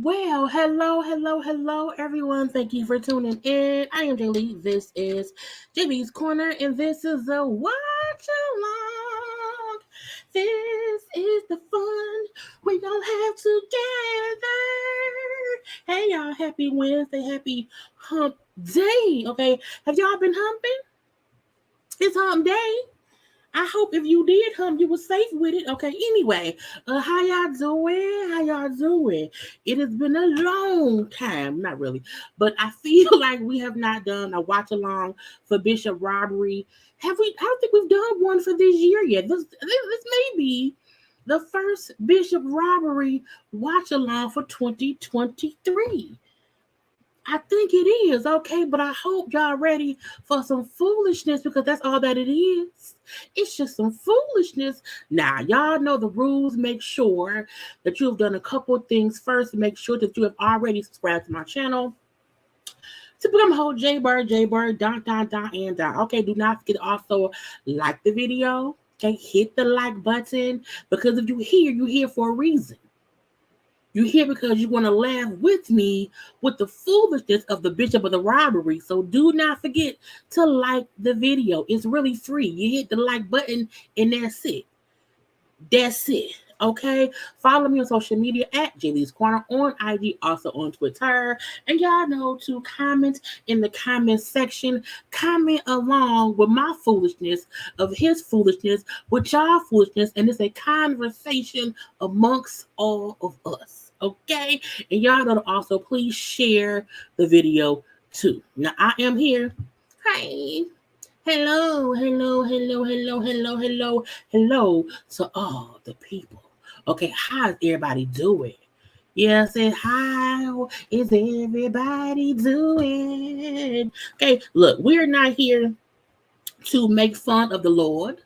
Well, hello, everyone. Thank you for tuning in. I am Jaylee. This is JayLeesCorner, and this is a watch along. This is the fun we gonna have together. Hey, y'all! Happy Wednesday, happy Hump Day. Okay, have y'all been humping? It's Hump Day. I hope if you did hump, you were safe with it. Okay, anyway, how y'all doing? How y'all doing? It has been a long time, not really, but I feel like we have not done a watch along for Bishop Robbery. Have we? I don't think we've done one for this year yet. This may be the first Bishop Robbery watch along for 2023. I think it is, okay, but I hope y'all ready for some foolishness because that's all that it is. It's just some foolishness. Now, y'all know the rules. Make sure that you've done a couple of things first. Make sure that you have already subscribed to my channel. To become a whole JayBird, and. Okay, do not forget to also like the video. Okay, hit the like button because if you're here for a reason. You're here because you want to laugh with me with the foolishness of the Bishop of the Robbery. So do not forget to like the video. It's really free. You hit the like button and that's it. That's it. Okay? Follow me on social media at JayLeesCorner on IG, also on Twitter. And y'all know to comment in the comment section. Comment along with my foolishness, of his foolishness, with y'all foolishness. And it's a conversation amongst all of us. Okay? And y'all know to also please share the video too. Now I am here. Hi. Hello to all the people. Okay, how's everybody doing? Yeah, I said, how is everybody doing? Okay, look, we're not here to make fun of the Lord.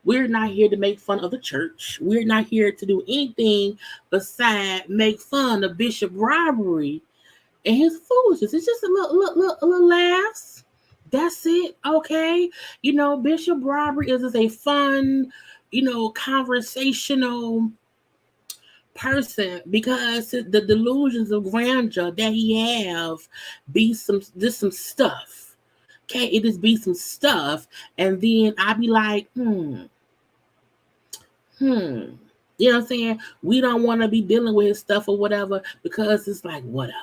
We're not here to make fun of the church. We're not here to do anything besides make fun of Bishop Robbery and his foolishness. It's just a little laughs. That's it, okay? You know, Bishop Robbery is a fun, conversational person because the delusions of grandeur that he have be some stuff. Okay, it just be some stuff, and then I be like, You know what I'm saying? We don't want to be dealing with his stuff or whatever because it's like, whatever.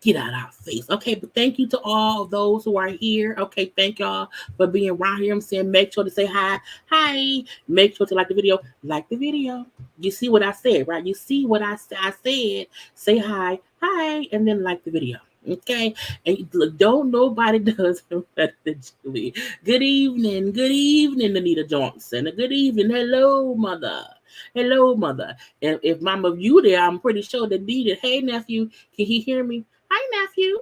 Get out our face. Okay, but thank you to all of those who are here. Okay, thank y'all for being around here. I'm saying make sure to say hi. Hi. Make sure to like the video. Like the video. You see what I said, right? You see what I said. Say hi. Hi. And then like the video. Okay, and look, don't nobody does him better than Jaylee. Good evening, Anita Johnson. Good evening, hello, mother. Hello, mother. And if Mama you there, I'm pretty sure they need it. Hey, nephew, can he hear me? Hi, nephew.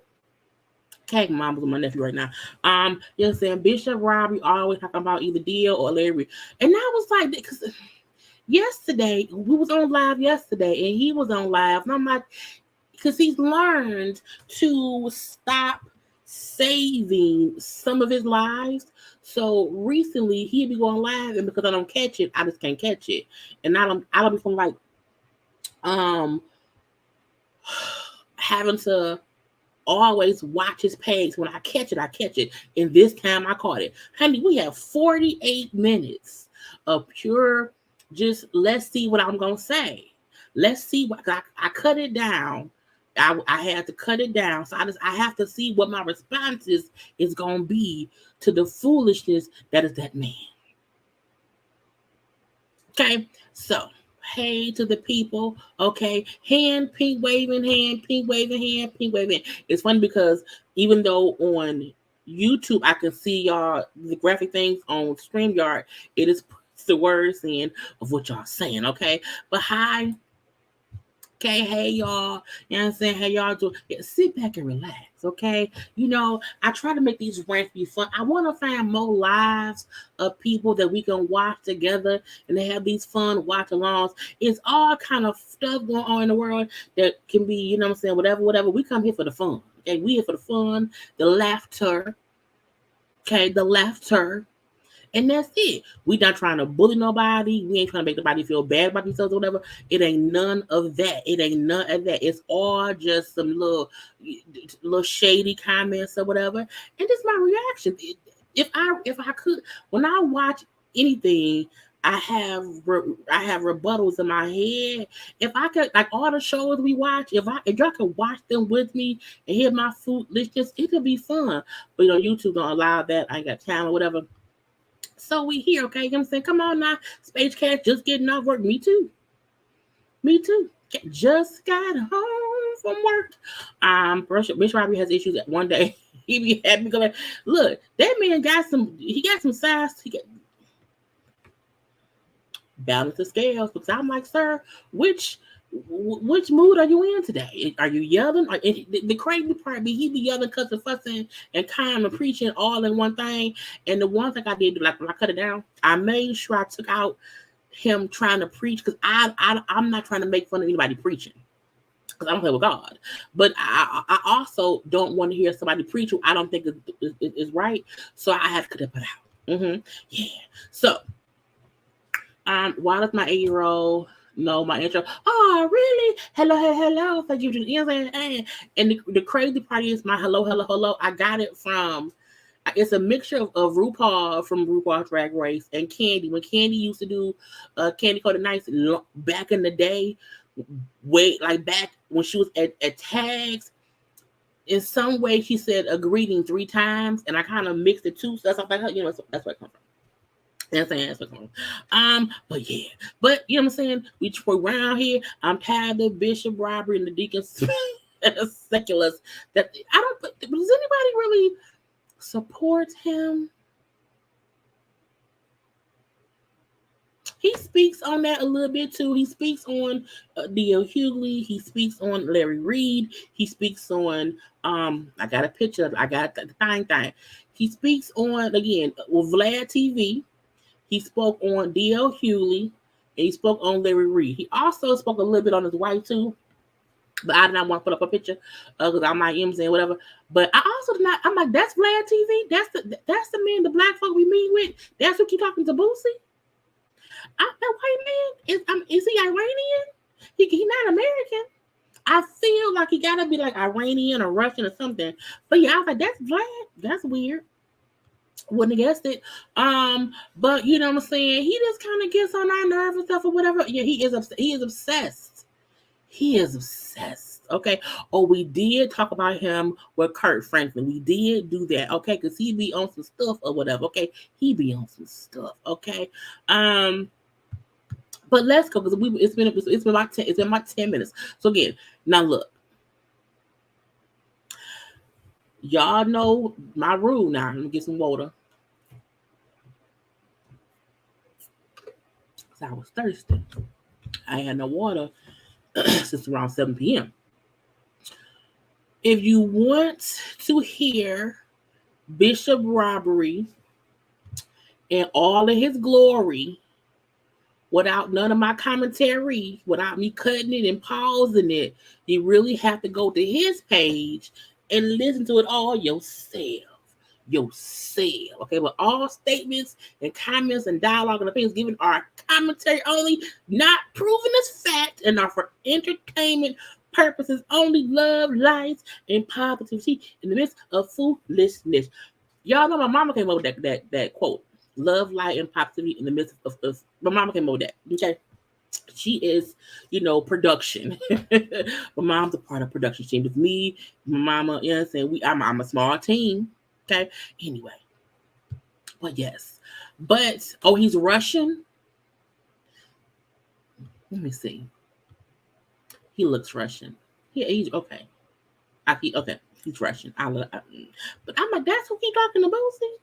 Okay, Mama's with my nephew right now. You know what I'm saying? Bishop Robbery always talking about either Dio or Larry. And I was like, because yesterday, we was on live yesterday, and he was on live. And I'm like, because he's learned to stop saving some of his lives. So recently he'd be going live, and because I don't catch it, I just can't catch it. And I don't be from like having to always watch his page. When I catch it, I catch it. And this time I caught it. Honey, we have 48 minutes of pure just let's see what I'm gonna say. Let's see what I cut it down. I had to cut it down. So I have to see what my response is gonna be to the foolishness that is that man. Okay, so hey to the people. Okay, pink waving, pink waving, pink waving. It's funny because even though on YouTube I can see y'all the graphic things on StreamYard, it is the words in of what y'all saying. Okay, but hi. Okay, hey y'all, you know what I'm saying? Hey y'all do sit back and relax, okay? You know, I try to make these rants be fun. I want to find more lives of people that we can watch together and they have these fun watch alongs. It's all kind of stuff going on in the world that can be, you know what I'm saying, whatever. We come here for the fun. Okay, we here for the fun, the laughter. Okay, the laughter. And that's it. We not trying to bully nobody. We ain't trying to make nobody feel bad about themselves or whatever. It ain't none of that. It ain't none of that. It's all just some little shady comments or whatever. And this my reaction. If I could, when I watch anything, I have rebuttals in my head. If I could, like all the shows we watch, if y'all could watch them with me and hear my foolishness, it could be fun. But you know, YouTube don't allow that. I ain't got time or whatever. So we here, okay? You know what I'm saying? Come on now. Space Cat just getting off work. Me too. Me too. Just got home from work. Bishop Robbie has issues at one day. He be happy going. Look, that man got some size. He got balance the scales because I'm like, sir, which mood are you in today? Are you yelling? The crazy part be he be yelling, cussing, fussing, and kind of preaching all in one thing. And the one thing I did, like when I cut it down, I made sure I took out him trying to preach because I'm not trying to make fun of anybody preaching because I don't play with God. But I also don't want to hear somebody preach who I don't think is right. So I have to cut it out. Yeah. So why does my 8-year-old know my intro? Oh, really? Hello. Thank you. You know what I'm saying? And the crazy part is my hello. I got it from, it's a mixture of RuPaul from RuPaul's Drag Race and Candy. When Candy used to do Candy Coated Nights back in the day, back when she was at Tags, in some way she said a greeting 3 times, and I kind of mixed the two. So that's like, you know, that's where it comes from. That's what but yeah, but you know what I'm saying? We around here. I'm tired of Bishop Robbery and the deacons seculars. That I don't. Does anybody really support him? He speaks on that a little bit too. He speaks on D.L. Hughley. He speaks on Larry Reed. He speaks on I got a picture. I got the thing. He speaks on again with VladTV. He spoke on D.L. Hughley, and he spoke on Larry Reed. He also spoke a little bit on his wife too, but I did not want to put up a picture because I'm like M's and whatever. But I also did not. I'm like, that's VladTV. That's the man, the black folk we meet with. That's what you talking to Boosie. That white man is he Iranian? He not American. I feel like he gotta be like Iranian or Russian or something. But yeah, I was like, that's Vlad. That's weird. Wouldn't have guessed it. But you know what I'm saying? He just kind of gets on our nerves and stuff or whatever. Yeah, he is obsessed. He is obsessed. Okay. Oh, we did talk about him with Kurt Franklin. We did do that. Okay, because he be on some stuff or whatever. Okay, he be on some stuff. Okay. But let's go because it's been about 10 minutes. So again, now look. Y'all know my rule now. Let me get some water. So I was thirsty. I had no water since around 7 p.m. If you want to hear Bishop Robbery in all of his glory, without none of my commentary, without me cutting it and pausing it, you really have to go to his page and listen to it all yourself. Okay, but all statements and comments and dialogue and opinions given are commentary only, not proven as fact, and are for entertainment purposes only. Love, light, and positivity in the midst of foolishness. Y'all know my mama came up with that quote. Love, light, and positivity in the midst of my mama came up with that. Okay. She is, production. My mom's a part of production team. With me, my mama, you know what I'm saying? I'm a small team. Okay. Anyway. But yes. But he's Russian. Let me see. He looks Russian. Yeah, he's okay. Okay. He's Russian. But I'm like, that's who he talking about. See?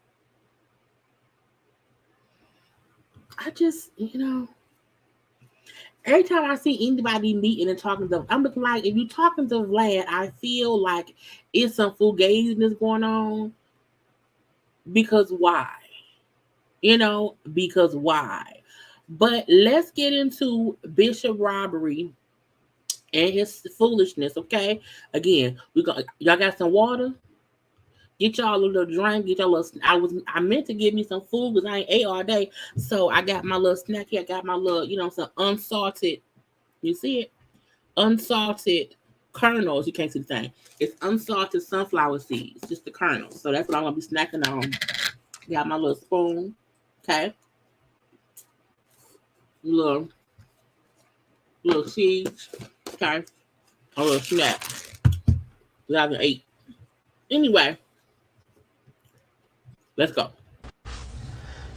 I just, every time I see anybody meeting and talking to them, I'm looking like, if you're talking to Vlad, I feel like it's some fugaziness going on. Because why? Because why? But let's get into Bishop Robbery and his foolishness, okay? Again, y'all got some water? Get y'all a little drink. Get y'all a little. I meant to give me some food because I ain't ate all day. So I got my little snack here. I got my little, some unsalted. You see it? Unsalted kernels. You can't see the thing. It's unsalted sunflower seeds. Just the kernels. So that's what I'm gonna be snacking on. Got my little spoon. Okay. Little seeds. Okay. A little snack. That I can eat. Anyway. Let's go.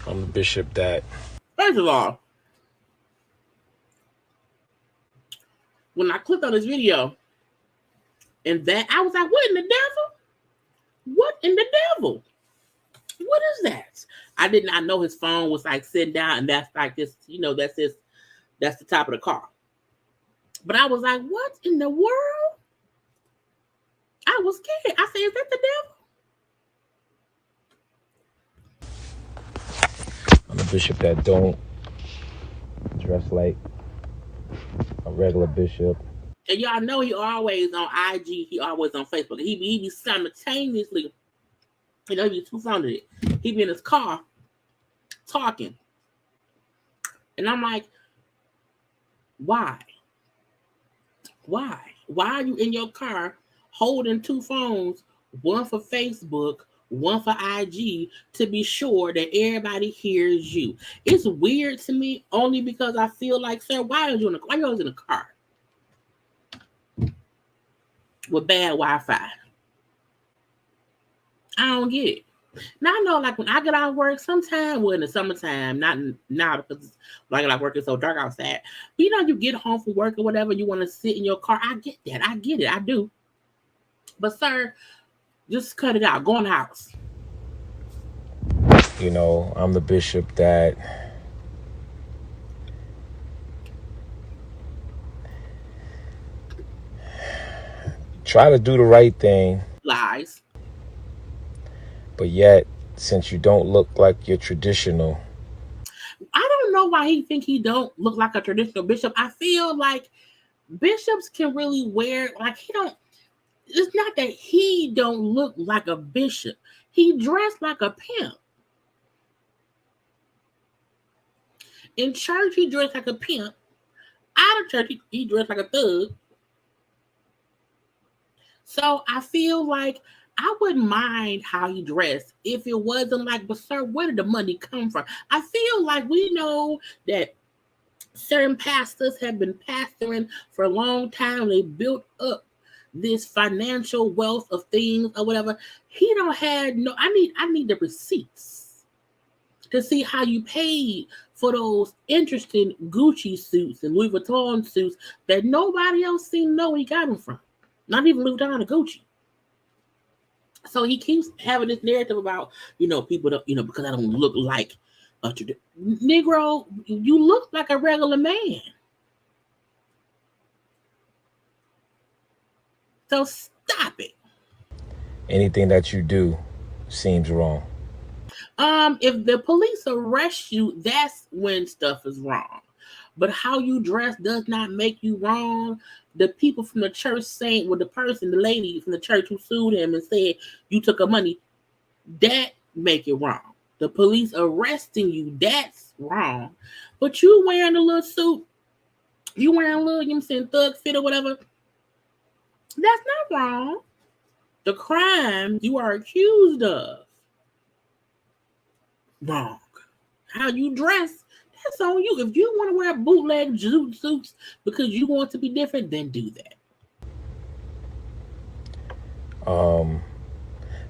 I'm the bishop that. First of all, when I clicked on this video, and that I was like, "What in the devil? What in the devil? What is that?" I did not know his phone was like sitting down, and that's like this. That's the top of the car. But I was like, "What in the world?" I was scared. I said, "Is that the devil?" I'm a bishop that don't dress like a regular bishop. And y'all know he always on IG. He always on Facebook. He be simultaneously, he be too fond of it. He be in his car talking. And I'm like, why? Why? Why are you in your car holding two phones, one for Facebook, one for IG, to be sure that everybody hears you? It's weird to me only because I feel like, sir, why are you in a car with bad Wi-Fi? I don't get it. Now I know, like when I get out of work, sometime, well, in the summertime, not now because when I get out of work, it's so dark outside. But you get home from work or whatever, you want to sit in your car. I get that. I get it. I do. But sir, just cut it out. Go in the house. I'm the bishop that try to do the right thing. Lies. But yet, since you don't look like you're traditional. I don't know why he think he don't look like a traditional bishop. I feel like bishops can really wear, like he don't, it's not that he don't look like a bishop. He dressed like a pimp. In church, he dressed like a pimp. Out of church, he dressed like a thug. So I feel like I wouldn't mind how he dressed if it wasn't like, but sir, where did the money come from? I feel like we know that certain pastors have been pastoring for a long time. They built up this financial wealth of things or whatever. He don't have no. I need the receipts to see how you paid for those interesting Gucci suits and Louis Vuitton suits that nobody else seemed to know where he got them from. Not even Louis Vuitton or Gucci. So he keeps having this narrative about, people don't, because I don't look like a Negro. You look like a regular man. So stop it. Anything that you do seems wrong. If the police arrest you, that's when stuff is wrong. But how you dress does not make you wrong. The people from the church saying, well, the lady from the church who sued him and said you took her money, that make it wrong. The police arresting you, that's wrong. But you wearing a little suit, you wearing a little, thug fit or whatever, that's not wrong. The crime you are accused of, wrong. How you dress, that's on you. If you want to wear bootleg suits because you want to be different, then do that.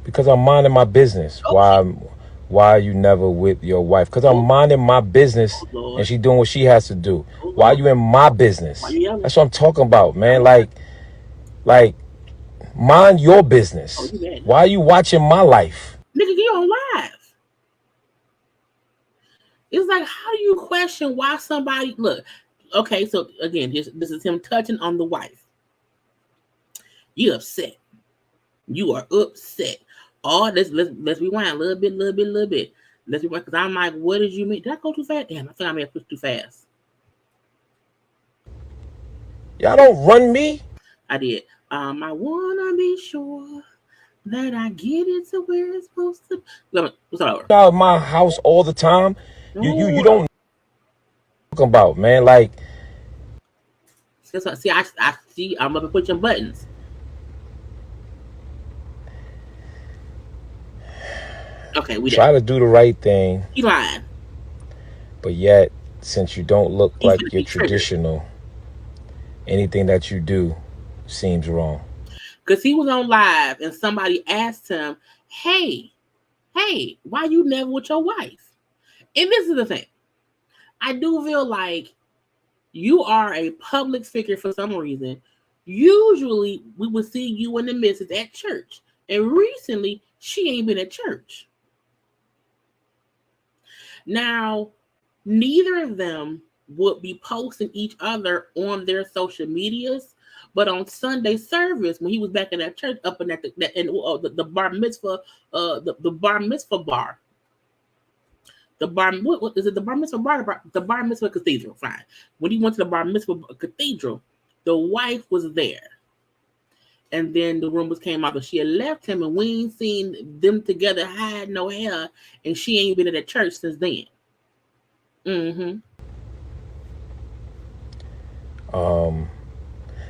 Because I'm minding my business. Okay. Why are you never with your wife? Because I'm minding my business and she doing what she has to do. Why are you in my business? That's what I'm talking about, man. Like mind your business. Why are you watching my life? Nigga, you on live. It's like, how do you question why somebody look? Okay, so again, this is him touching on the wife. You upset. You are upset. Oh, let's rewind a little bit. Let's rewind, because I'm like, what did you mean? Did I go too fast? Damn, I think I may have pushed too fast. Y'all don't run me. I did. I wanna be sure that I get it to where it's supposed to. What's that over? Out of my house all the time. You don't know talking about, man. Like, see, I see. I'm up and pushing buttons. Okay, we try to do the right thing. He lying. But yet, since you don't look like you're traditional, anything that you do seems wrong. Because he was on live and somebody asked him, hey, why you never with your wife? And this is the thing. I do feel like you are a public figure for some reason. Usually, we would see you and the missus at church. And recently, she ain't been at church. Now, neither of them would be posting each other on their social medias, but on Sunday service, when he was back in that church, up in the bar mitzvah, the bar mitzvah bar, what is it? The bar mitzvah bar, the bar mitzvah cathedral. Fine. When he went to the bar mitzvah cathedral, the wife was there. And then the rumors came out that she had left him, and we ain't seen them together, had no hair, and she ain't been at that church since then.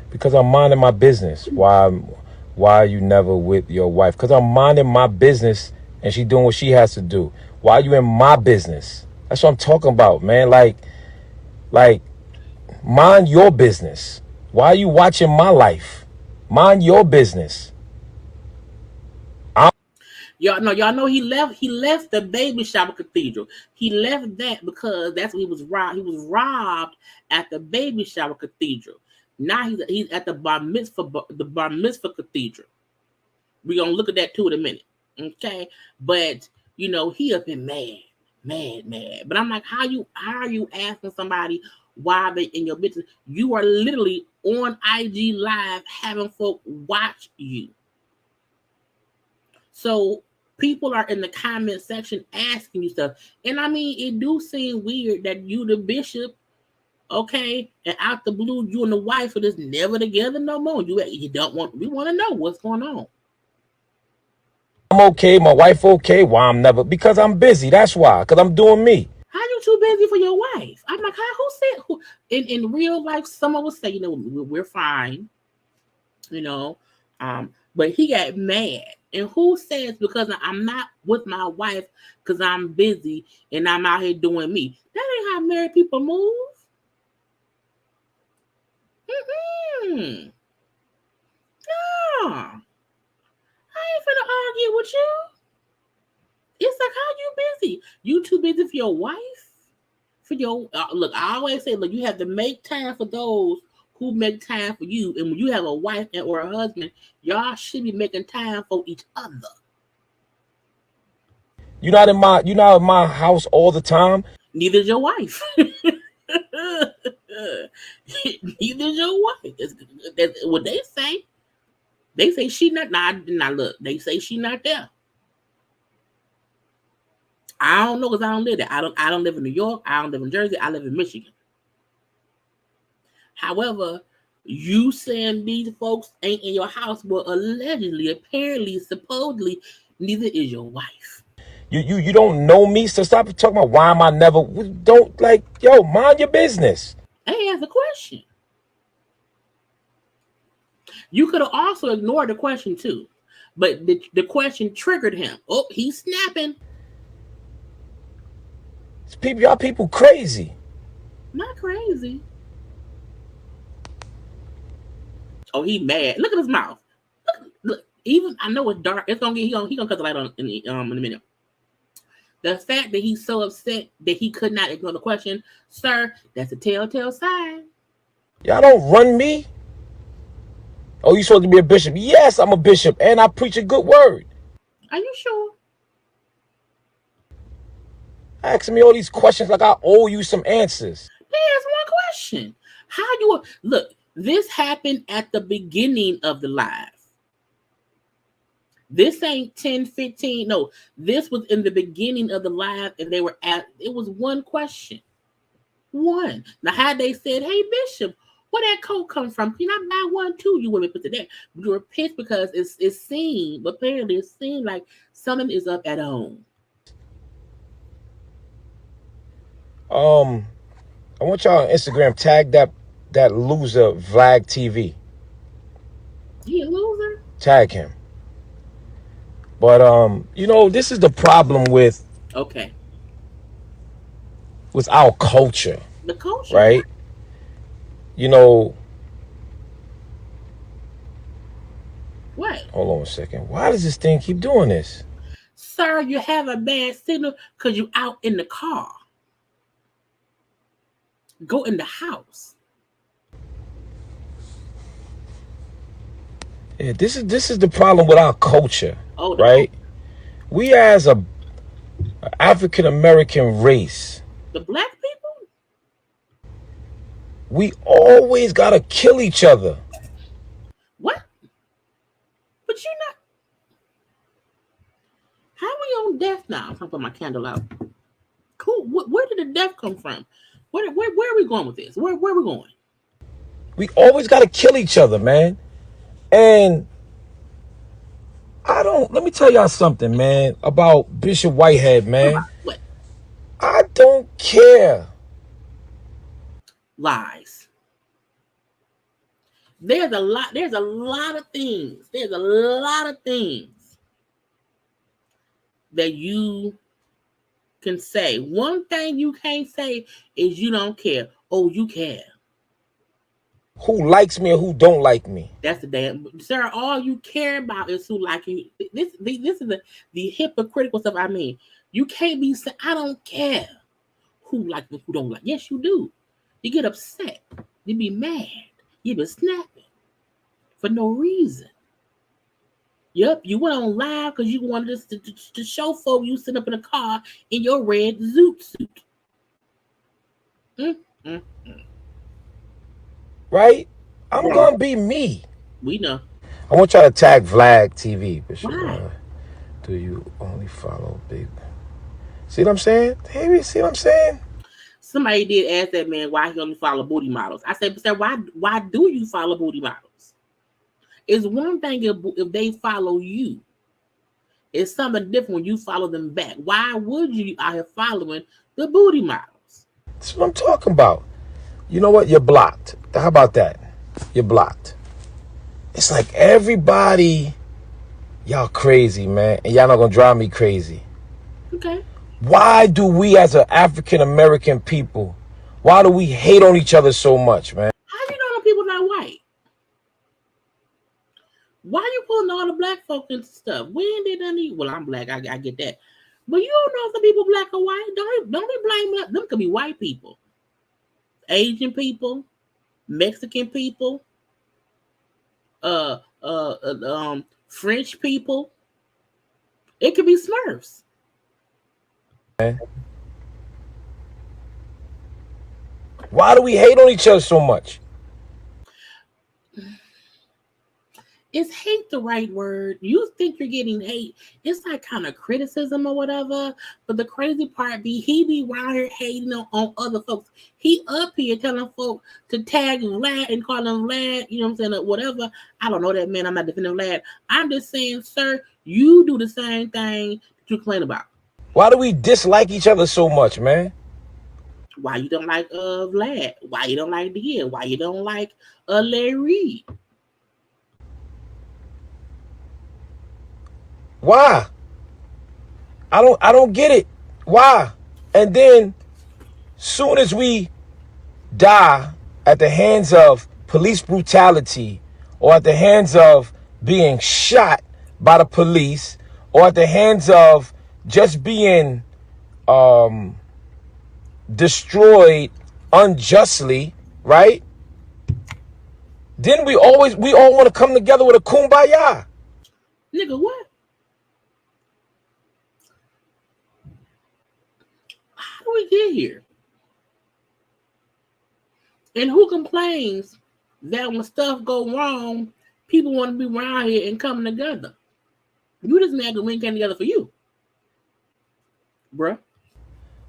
Because I'm minding my business. Why are you never with your wife? Because I'm minding my business and she doing what she has to do. Why are you in my business? That's what I'm talking about, man. Like mind your business. Why are you watching my life? Mind your business. Y'all know he left the baby shower cathedral. He left that because that's what he was robbed. He was robbed at the baby shower cathedral. Now he's at the bar mitzvah cathedral. We're gonna look at that too in a minute. Okay. But he up in mad. But I'm like, how are you asking somebody why they in your business? You are literally on IG Live having folk watch you. So people are in the comment section asking you stuff. And I mean, it do seem weird that you the bishop, okay, and out the blue, you and the wife are just never together no more. We want to know what's going on. I'm okay, my wife okay. Why I'm never? Because I'm busy. That's why. Because I'm doing me. How you too busy for your wife? I'm like, who said who? In real life, someone would say, we're fine, but he got mad. And who says because I'm not with my wife because I'm busy and I'm out here doing me? That ain't how married people move. No. I ain't finna argue with you. It's like, how you busy? You too busy for your wife? For your look, I always say, look, you have to make time for those who make time for you. And when you have a wife or a husband, y'all should be making time for each other. You're not in my house all the time. Neither is your wife. Neither is your wife. That's what they say. They say she not. Nah, look. They say she not there. I don't know because I don't live there. I don't live in New York. I don't live in Jersey. I live in Michigan. However, you saying these folks ain't in your house, but allegedly, apparently, supposedly, neither is your wife. You don't know me, so stop talking about why am I never. Don't like, yo, mind your business. I asked a question. You could have also ignored the question too, but the question triggered him. Oh, he's snapping. Y'all people crazy. Not crazy. Oh, he mad. Look at his mouth. Look. Even I know it's dark. It's gonna get he gonna cut the light on in a minute. The fact that he's so upset that he could not ignore the question, sir, that's a telltale sign. Y'all don't run me. Oh, you supposed to be a bishop? Yes, I'm a bishop, and I preach a good word. Are you sure? Asking me all these questions like I owe you some answers. There's one question. How you look? This happened at the beginning of the live. This ain't 10, 15. No, this was in the beginning of the live, and they were at. It was one question. One. Now, how they said, "Hey, Bishop, where that coat come from? Can I buy one too?" You women put it there. You were pissed because it seemed, apparently, it seemed like something is up at home. I want y'all on Instagram tag that loser VladTV. He a loser? Tag him. But this is the problem with our culture. The culture, right? What? Hold on a second. Why does this thing keep doing this? Sir, you have a bad signal because you out in the car. Go in the house. Yeah, this is the problem with our culture, right? We as a African American race, the black people, we always gotta kill each other. What? But you're not. How are we on death now? I'm gonna put my candle out. Cool. Where did the death come from? Where are we going with this? Where are we going? We always gotta kill each other, man. And let me tell y'all something, man, about Bishop Whitehead, man. What? I don't care. Lies. There's a lot of things. There's a lot of things that you can say. One thing you can't say is you don't care. Oh, you care. Who likes me or who don't like me? That's the damn, sir. All you care about is who like you. This is the hypocritical stuff. I mean, you can't be saying I don't care who like me, who don't like. Yes, you do. You get upset. You be mad. You be snapping for no reason. Yep, you went on live because you wanted us to show folk you sitting up in a car in your red zoot suit. Right? I'm gonna be me. We know. I want y'all to tag VladTV. Bishop. Why? Do you only follow big? See what I'm saying? Hey, see what I'm saying? Somebody did ask that man why he only follow booty models. I said, sir, why do you follow booty models? It's one thing if they follow you. It's something different when you follow them back. Why would you out here following the booty models? That's what I'm talking about. You know what? You're blocked. How about that? You're blocked. It's like everybody, y'all crazy, man. And y'all not gonna drive me crazy. Okay. Why do we as an African American people, why do we hate on each other so much, man? How you know people not white? Why you pulling all the black folk into stuff? When did any? Well, I'm black. I get that, but you don't know if the people black or white. Don't be blaming them. Could be white people, Asian people, Mexican people, uh, French people. It could be Smurfs. Man. Why do we hate on each other so much? Is hate the right word? You think you're getting hate? It's like kind of criticism or whatever. But the crazy part be he be around here hating on other folks. He up here telling folk to tag Vlad and call him Vlad. You know what I'm saying? Or whatever. I don't know that man. I'm not defending Vlad. I'm just saying, sir, you do the same thing that you complain about. Why do we dislike each other so much, man? Why you don't like Vlad? Why you don't like Dia? Why you don't like Larry? Why? I don't get it. Why? And then soon as we die at the hands of police brutality or at the hands of being shot by the police or at the hands of just being destroyed unjustly, right? Then we all want to come together with a kumbaya. Nigga, what? How do we get here? And who complains that when stuff go wrong, people want to be around here and coming together? You just mad that we ain't came together for you, bruh.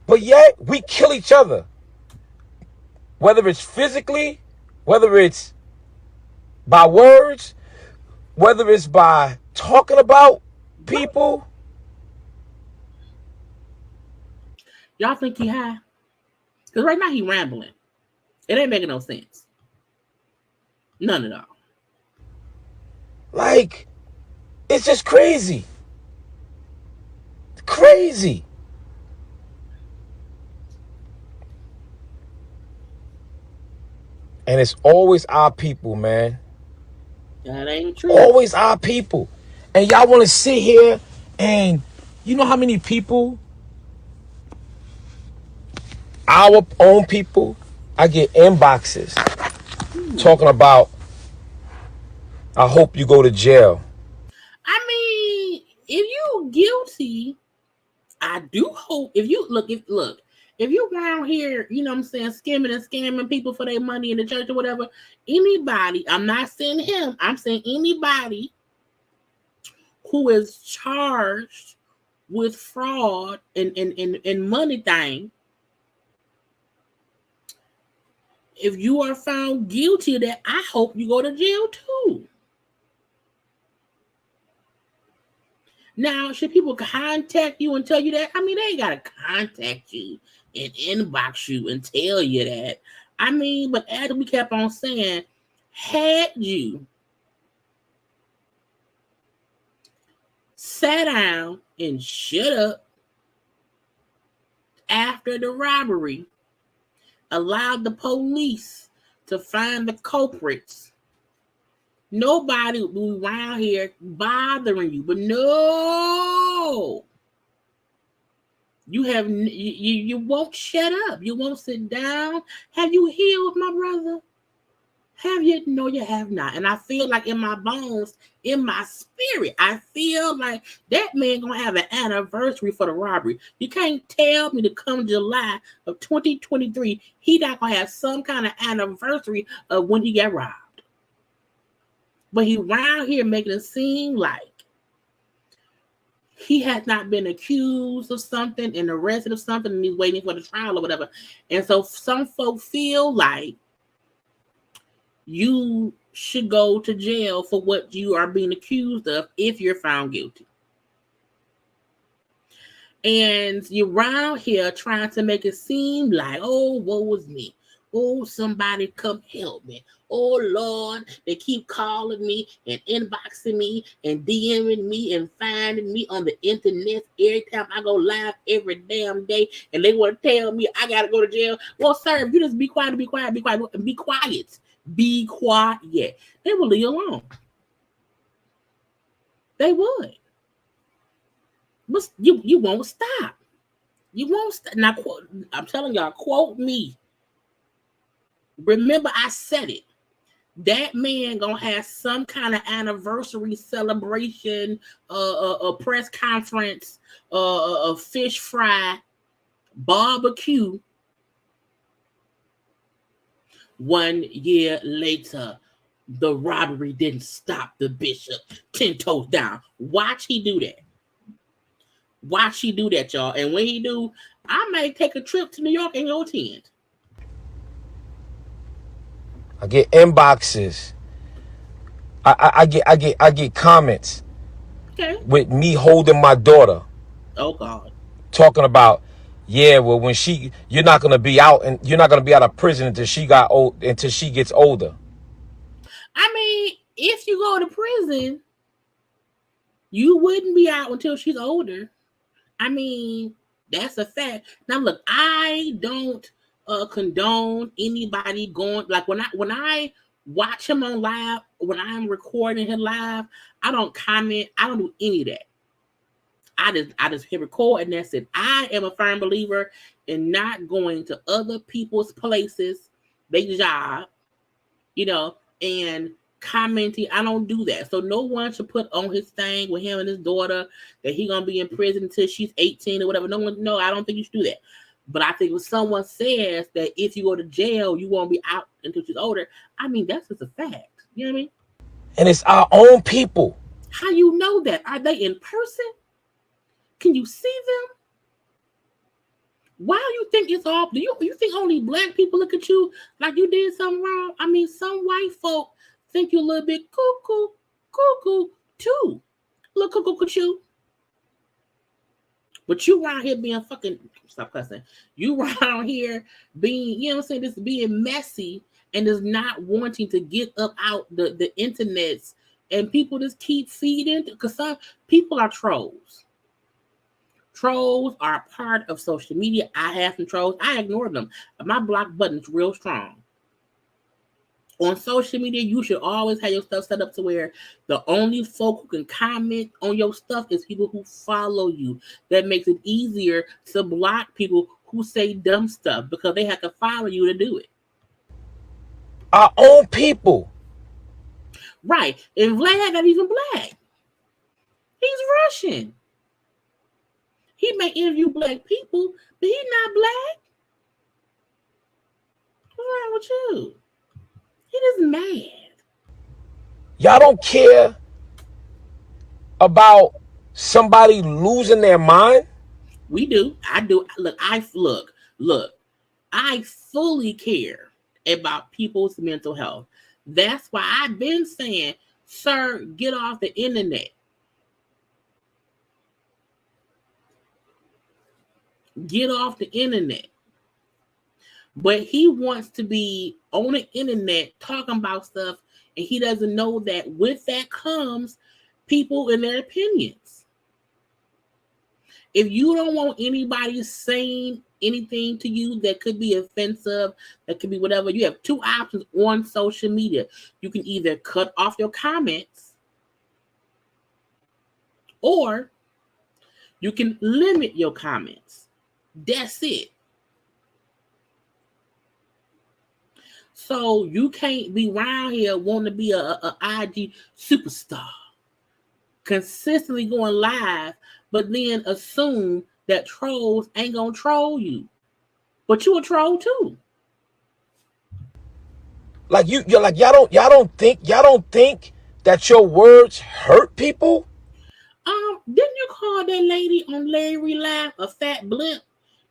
But yet we kill each other. Whether it's physically, whether it's by words, whether it's by talking about people. Y'all think he high? Because right now he rambling. It ain't making no sense. None at all. Like, it's just crazy. Crazy. And it's always our people, man. That ain't true. Always our people. And y'all want to sit here and you know how many people, our own people, I get inboxes talking about, I hope you go to jail. I mean, if you guilty, I do hope if you look, if you around here, you know what I'm saying, skimming and scamming people for their money in the church or whatever, anybody, I'm not saying him, I'm saying anybody who is charged with fraud and money thing, if you are found guilty of that, I hope you go to jail too. Now, should people contact you and tell you that? I mean, they ain't got to contact you and inbox you and tell you that. I mean, but as we kept on saying, had you sat down and shut up after the robbery, allowed the police to find the culprits, nobody will be around here bothering you. But no, you won't shut up. You won't sit down. Have you healed, my brother? Have you? No, you have not. And I feel like in my bones, in my spirit, I feel like that man gonna have an anniversary for the robbery. You can't tell me to come July of 2023, he not gonna have some kind of anniversary of when he got robbed. But he around here making it seem like he has not been accused of something and arrested of something and he's waiting for the trial or whatever. And so some folk feel like you should go to jail for what you are being accused of if you're found guilty. And you're around here trying to make it seem like, oh, woe was me. Oh, somebody come help me. Oh, Lord, they keep calling me and inboxing me and DMing me and finding me on the internet every time I go live every damn day. And they want to tell me I got to go to jail. Well, sir, if you just be quiet, be quiet, be quiet, be quiet. Be quiet. They will leave you alone. They would. But you won't stop. You won't stop. Now, I'm telling y'all, quote me. Remember, I said it. That man gonna have some kind of anniversary celebration, a press conference, a fish fry, barbecue. 1 year later, the robbery didn't stop the bishop 10 toes down. Watch he do that. Watch he do that, y'all. And when he do, I may take a trip to New York and go attend. I get inboxes. I get comments. Okay. With me holding my daughter. Oh God. Talking about, yeah, well, when you're not gonna be out and you're not gonna be out of prison until she gets older. I mean, if you go to prison, you wouldn't be out until she's older. I mean, that's a fact. Now look, I don't condone anybody going, like when I watch him on live, when I'm recording him live, I don't comment, I don't do any of that. I just hit record and that's it. I am a firm believer in not going to other people's places, their job, and commenting. I don't do that. So no one should put on his thing with him and his daughter that he gonna be in prison until she's 18 or whatever. No, I don't think you should do that. But I think when someone says that if you go to jail, you won't be out until she's older, I mean, that's just a fact. You know what I mean? And it's our own people. How you know that? Are they in person? Can you see them? Why do you think it's all? Do you think only black people look at you like you did something wrong? I mean, some white folk think you're a little bit cuckoo too. Little cuckoo. But you around here being fucking, stop cussing. You around here being, you know what I'm saying, just being messy and just not wanting to get up out the internets, and people just keep feeding, because some people are trolls. Trolls are a part of social media. I have some trolls. I ignore them. My block button is real strong. On social media, you should always have your stuff set up to where the only folk who can comment on your stuff is people who follow you. That makes it easier to block people who say dumb stuff because they have to follow you to do it. Our own people. Right. And Vlad not even black. He's Russian. He may interview black people, but he's not black. What's wrong with you? He just mad. Y'all don't care about somebody losing their mind? We do. I do. Look. I fully care about people's mental health. That's why I've been saying, sir, get off the internet. Get off the internet. But he wants to be on the internet talking about stuff, and he doesn't know that with that comes people and their opinions. If you don't want anybody saying anything to you that could be offensive, that could be whatever, you have two options on social media. You can either cut off your comments, or you can limit your comments. That's it. So you can't be around here wanting to be a IG superstar, consistently going live, but then assume that trolls ain't gonna troll you. But you a troll too. Like you're like y'all don't think that your words hurt people? Didn't you call that lady on Larry Live a fat blimp?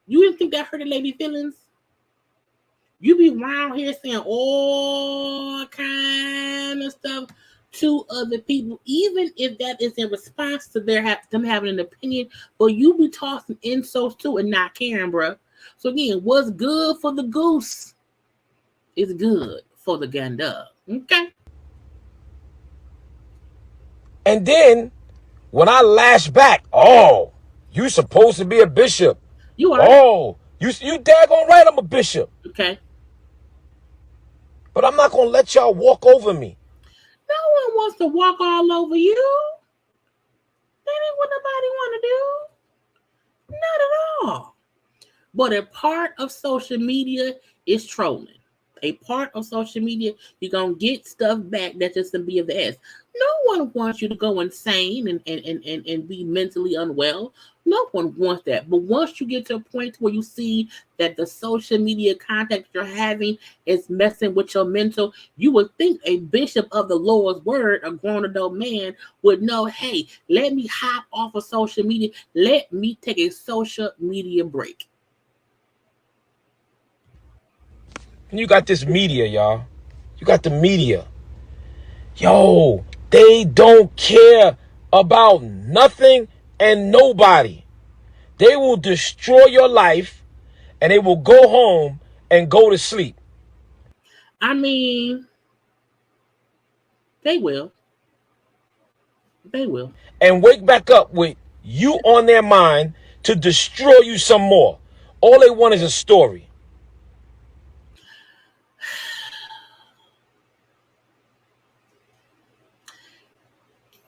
You didn't think that hurt the lady feelings? You be around here saying all kind of stuff to other people, even if that is in response to them having an opinion, but you be tossing insults too and not caring, bro. So again, what's good for the goose is good for the gander. Okay. And then when I lash back, oh, you supposed to be a bishop. You are. Oh, you daggone right I'm a bishop. Okay. But I'm not gonna let y'all walk over me. No one wants to walk all over you. That ain't what nobody want to do. Not at all. But a part of social media is trolling. a part of social media. You're gonna get stuff back that's just gonna be of the ass. No one wants you to go insane and be mentally unwell. No one wants that. But once you get to a point where you see that the social media contact you're having is messing with your mental, you would think a bishop of the Lord's word, a grown adult man, would know, hey, let me hop off of social media. Let me take a social media break. And you got this media, y'all. You got the media. Yo, they don't care about nothing and nobody. They will destroy your life and they will go home and go to sleep. I mean, they will. They will. And wake back up with you on their mind to destroy you some more. All they want is a story.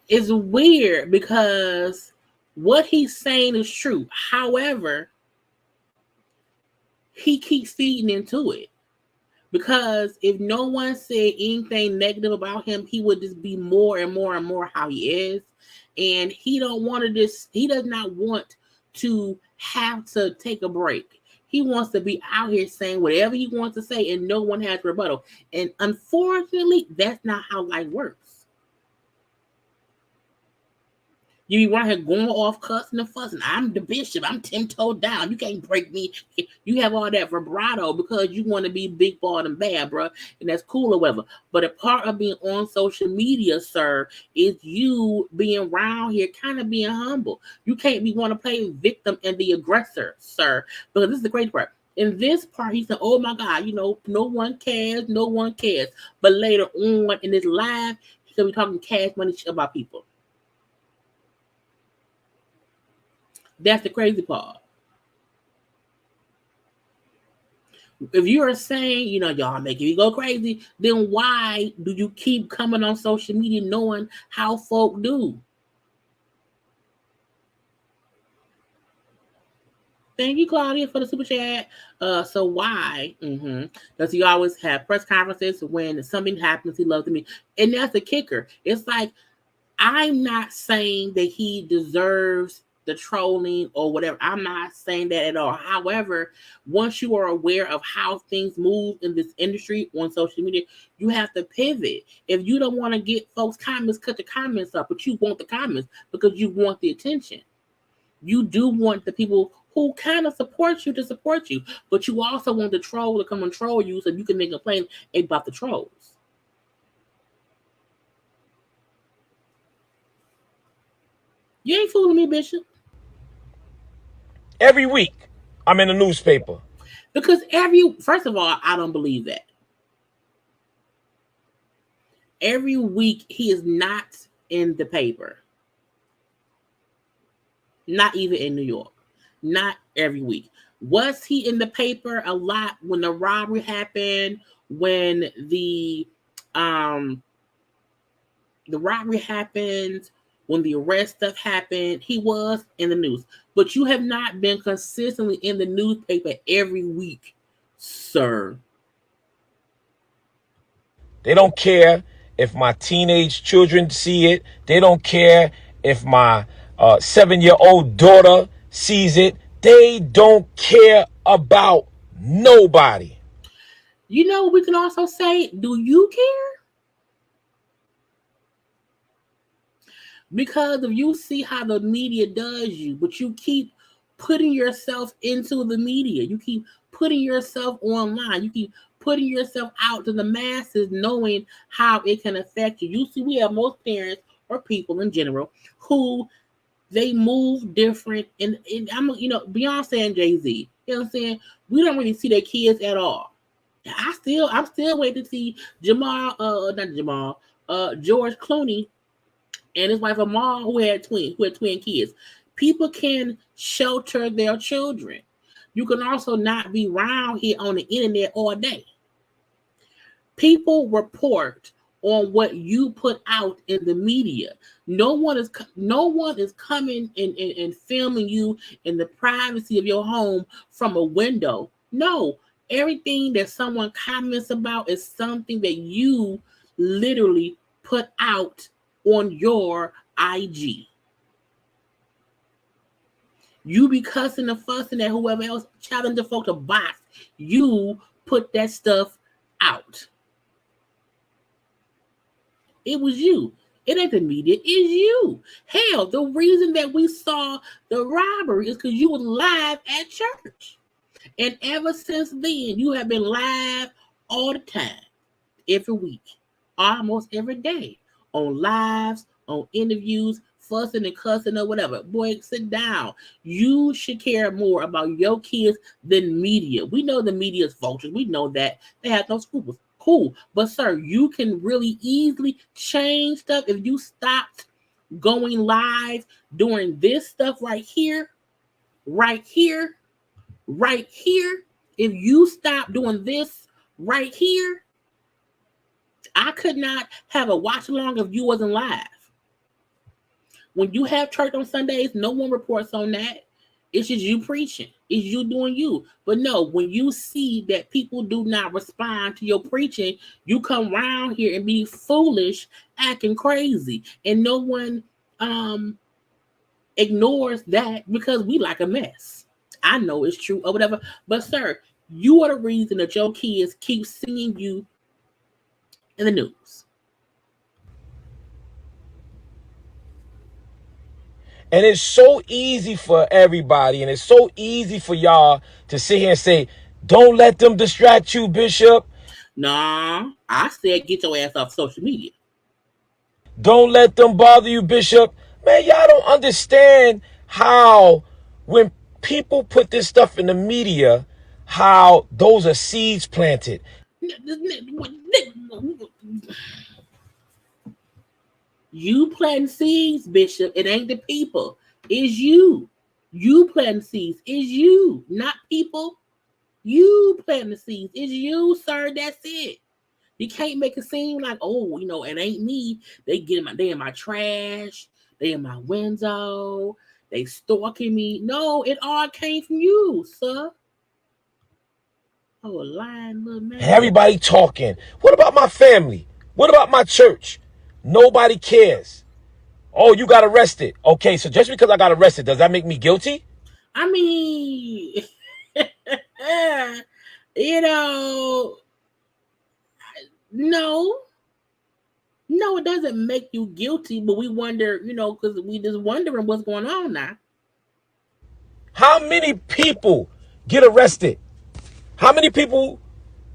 It's weird because what he's saying is true. However, he keeps feeding into it. Because if no one said anything negative about him, he would just be more and more and more how he is. And he don't want to just, he does not want to have to take a break. He wants to be out here saying whatever he wants to say and no one has rebuttal. And unfortunately, that's not how life works. You be right here going off cussing and fussing. I'm the bishop. I'm 10-toe down. You can't break me. You have all that vibrato because you want to be big, bald, and bad, bro. And that's cool or whatever. But a part of being on social media, sir, is you being around here kind of being humble. You can't be want to play victim and the aggressor, sir. Because this is the great part. In this part, he said, oh my God, no one cares. No one cares. But later on in his live, he's going to be talking cash money about people. That's the crazy part. If you are saying, y'all making me go crazy, then why do you keep coming on social media knowing how folk do? Thank you, Claudia, for the super chat. So why? Does he always have press conferences when something happens? He loves me, and that's the kicker. It's like I'm not saying that he deserves the trolling or whatever. I'm not saying that at all. However, once you are aware of how things move in this industry on social media, you have to pivot. If you don't want to get folks' comments, cut the comments up, but you want the comments because you want the attention. You do want the people who kind of support you to support you, but you also want the troll to come and troll you so you can make a complaint about the trolls. You ain't fooling me, Bishop. Every week, I'm in the newspaper. Because first of all, I don't believe that. Every week, he is not in the paper. Not even in New York. Not every week. Was he in the paper a lot when the robbery happened, when the robbery happened, when the arrest stuff happened? He was in the news. But you have not been consistently in the newspaper every week, sir. They don't care if my teenage children see it. They don't care if my 7-year-old daughter sees it. They don't care about nobody. We can also say, do you care? Because if you see how the media does you, but you keep putting yourself into the media, you keep putting yourself online, you keep putting yourself out to the masses, knowing how it can affect you. You see, we have most parents or people in general who they move different. And I'm, Beyonce and Jay-Z, you know what I'm saying? We don't really see their kids at all. I'm still waiting to see George Clooney and his wife Amal, who had twin kids. People can shelter their children. You can also not be around here on the internet all day. People report on what you put out in the media. No one is coming and filming you in the privacy of your home from a window. No, Everything that someone comments about is something that you literally put out on your IG. You be cussing and fussing at whoever else challenging folk to box. You put that stuff out. It was you. It ain't the media. It's you. Hell, the reason that we saw the robbery is because you was live at church. And ever since then, you have been live all the time, every week, almost every day, on lives, on interviews, fussing and cussing or whatever. Boy, sit down. You should care more about your kids than media. We know the media is vultures. We know that. They have no scruples. Cool. But, sir, you can really easily change stuff if you stopped going live doing this stuff right here, right here, right here. If you stop doing this right here, I could not have a watch along if you wasn't live. When you have church on Sundays, no one reports on that. It's just you preaching. It's you doing you. But no, when you see that people do not respond to your preaching, you come around here and be foolish, acting crazy. And no one ignores that because we like a mess. I know it's true or whatever. But sir, you are the reason that your kids keep seeing you in the news. And it's so easy for everybody, and it's so easy for y'all to sit here and say, don't let them distract you, Bishop. Nah, I said get your ass off social media. Don't let them bother you, Bishop. Man, y'all don't understand how when people put this stuff in the media, how those are seeds planted. You planting seeds, Bishop. It ain't the people. It's you. You planting seeds. It's you, not people. You planting the seeds. It's you, sir. That's it. You can't make it seem like, oh, it ain't me. They in my trash. They in my window. They stalking me. No, it all came from you, sir. Oh, lying little man. Everybody talking. What about my family? What about my church? Nobody cares. Oh, you got arrested. Okay, so just because I got arrested, does that make me guilty? I mean, no. No, it doesn't make you guilty, but we wonder, because we just wondering what's going on now. How many people get arrested? How many people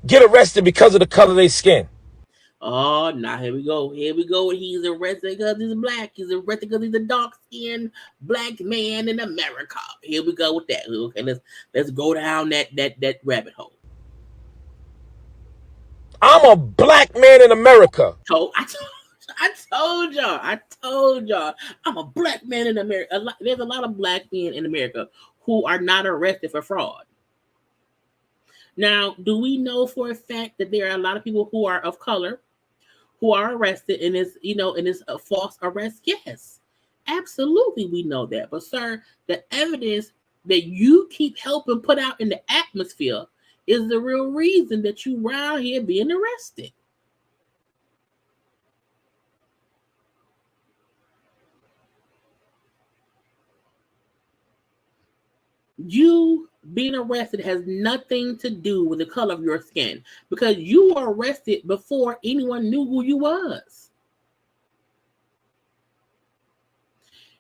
get arrested because of the color of their skin? Oh, now here we go. Here we go. He's arrested because he's black. He's arrested because he's a dark-skinned black man in America. Here we go with that. Okay, let's go down that rabbit hole. I'm a black man in America. I told y'all. I'm a black man in America. There's a lot of black men in America who are not arrested for fraud. Now, do we know for a fact that there are a lot of people who are of color who are arrested in this, in this false arrest? Yes, absolutely, we know that. But sir, the evidence that you keep helping put out in the atmosphere is the real reason that you around here being arrested. You being arrested has nothing to do with the color of your skin because you were arrested before anyone knew who you was.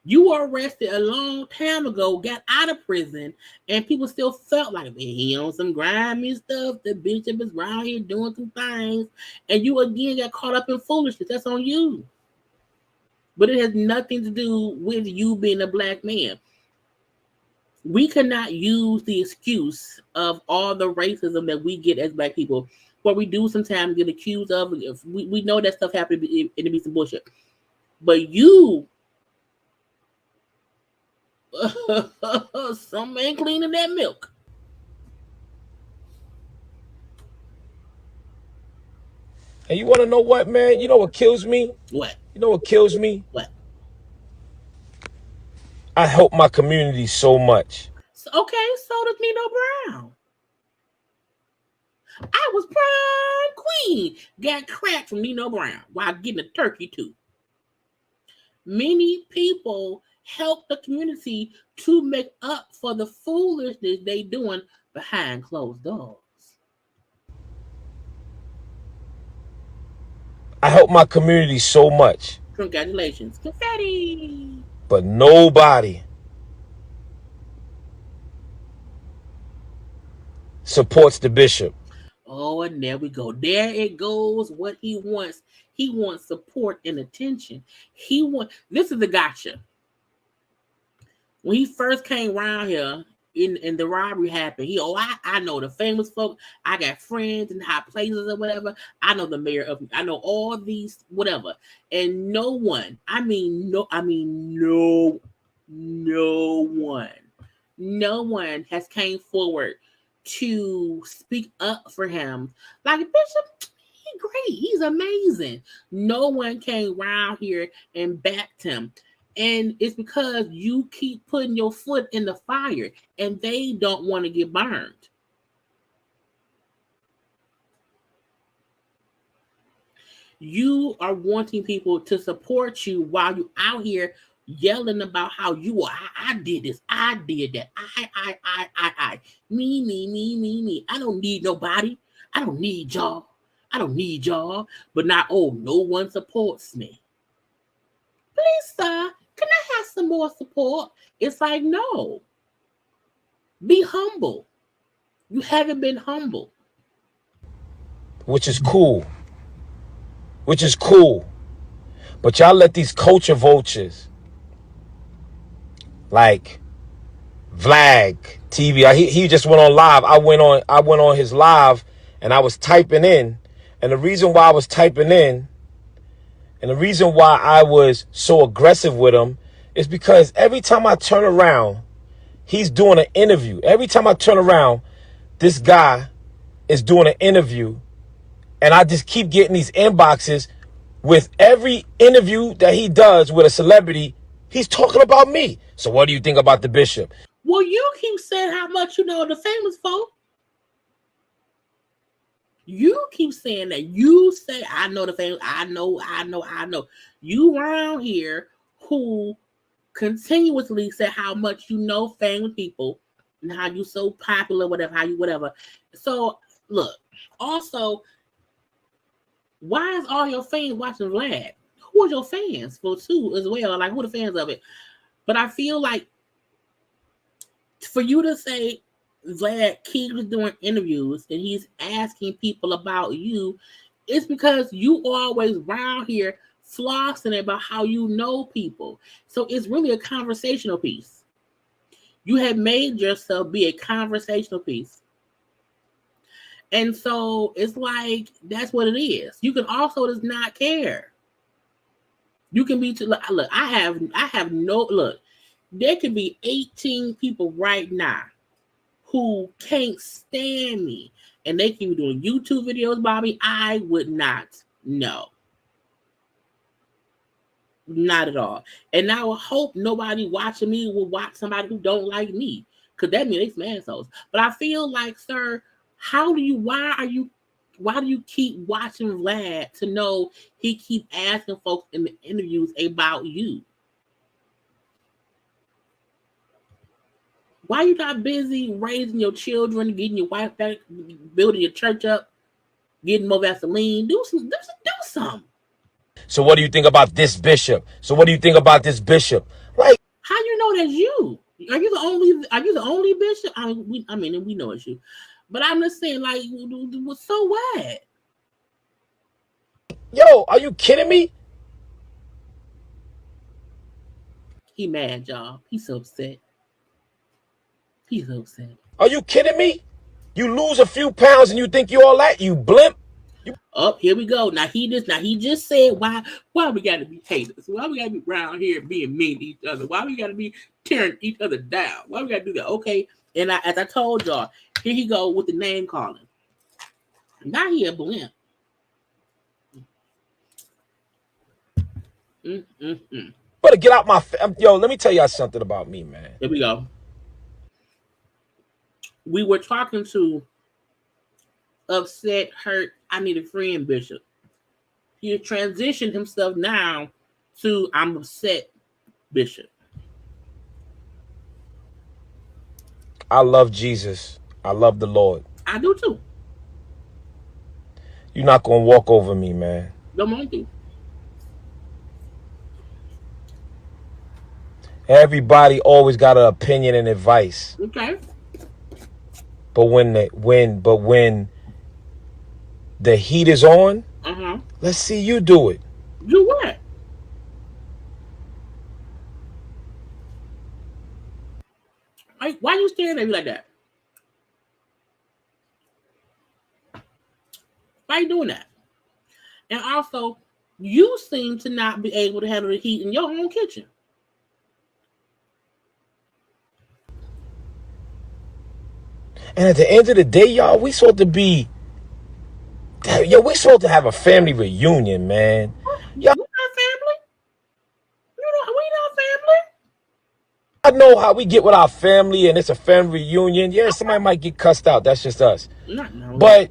You were arrested a long time ago, got out of prison, and people still felt like, man, he on some grimy stuff. The bishop is around here doing some things, and you again got caught up in foolishness. That's on you. But it has nothing to do with you being a black man. We cannot use the excuse of all the racism that we get as black people, what we do sometimes get accused of. We know that stuff happened and it be some bullshit. But you, some ain't cleaning that milk. And you want to know what, man? You know what kills me? What? You know what kills me? What? I help my community so much. Okay, so does Nino Brown. I was prom queen. Got cracked from Nino Brown while getting a turkey too. Many people help the community to make up for the foolishness they doing behind closed doors. I help my community so much. Congratulations. Confetti. But nobody supports the bishop. Oh, and there we go. There it goes. What he wants. He wants support and attention. This is the gotcha. When he first came around here in the robbery happened, I know the famous folk. I got friends in high places or whatever. I know the mayor of, I know all these whatever. And no one, no one has came forward to speak up for him. Like Bishop, he's great. He's amazing. No one came around here and backed him. And it's because you keep putting your foot in the fire and they don't want to get burned. You are wanting people to support you while you're out here yelling about how you are. I did this. I did that. I. Me. I don't need nobody. I don't need y'all. But not, no one supports me. Please, sir, can I have some more support? It's like, no. Be humble. You haven't been humble. Which is cool. But y'all let these culture vultures like VladTV. He just went on live. I went on his live and I was typing in. And the reason why I was typing in and the reason why I was so aggressive with him is because every time I turn around, he's doing an interview. Every time I turn around, this guy is doing an interview. And I just keep getting these inboxes with every interview that he does with a celebrity. He's talking about me. So what do you think about the bishop? Well, you keep saying how much you know the famous folk. You keep saying that. You say, I know the famous. I know. You around here who continuously say how much you know famous people and how you so popular, whatever. So, look, also, why is all your fans watching Vlad? Who are your fans for too as well? Like, who are the fans of it? But I feel like for you to say Vlad keeps doing interviews and he's asking people about you, it's because you always around here flossing about how you know people. So it's really a conversational piece. You have made yourself be a conversational piece. And so it's like, that's what it is. You can also just not care. You can be, look, I have no, look, there could be 18 people right now who can't stand me. And they can be doing YouTube videos about me. I would not know. Not at all. And I would hope nobody watching me will watch somebody who don't like me. Because that means they some assholes. But I feel like, sir, why do you keep watching Vlad to know he keep asking folks in the interviews about you? Why you not busy raising your children, getting your wife back, building your church up, getting more Vaseline? Do something. So what do you think about this bishop? Like, how you know that's you? Are you the only bishop? I mean, we know it's you. But I'm just saying, like, so what? Yo, are you kidding me? He mad, y'all. He's so upset. Are you kidding me? You lose a few pounds and you think you all that, you blimp. Here we go. Now he just said why we gotta be haters? Why we gotta be around here being mean to each other? Why we gotta be tearing each other down? Why we gotta do that? Okay. And as I told y'all, here he go with the name calling. Now he a blimp. Better get out my yo, let me tell y'all something about me, man. Here we go. We were talking to upset, hurt, I need a friend, Bishop. He transitioned himself now to I'm upset, Bishop. I love Jesus. I love the Lord. I do too. You're not gonna walk over me, man. Don't want to. Everybody always got an opinion and advice. Okay. But when the heat is on, let's see you do it. Do what? Why you staring at me like that? Why you doing that? And also, you seem to not be able to handle the heat in your own kitchen. And at the end of the day, y'all, we supposed to be, we supposed to have a family reunion, man. Y'all, we not family. We not family. I know how we get with our family, and it's a family reunion. Yeah, somebody might get cussed out. That's just us. No. But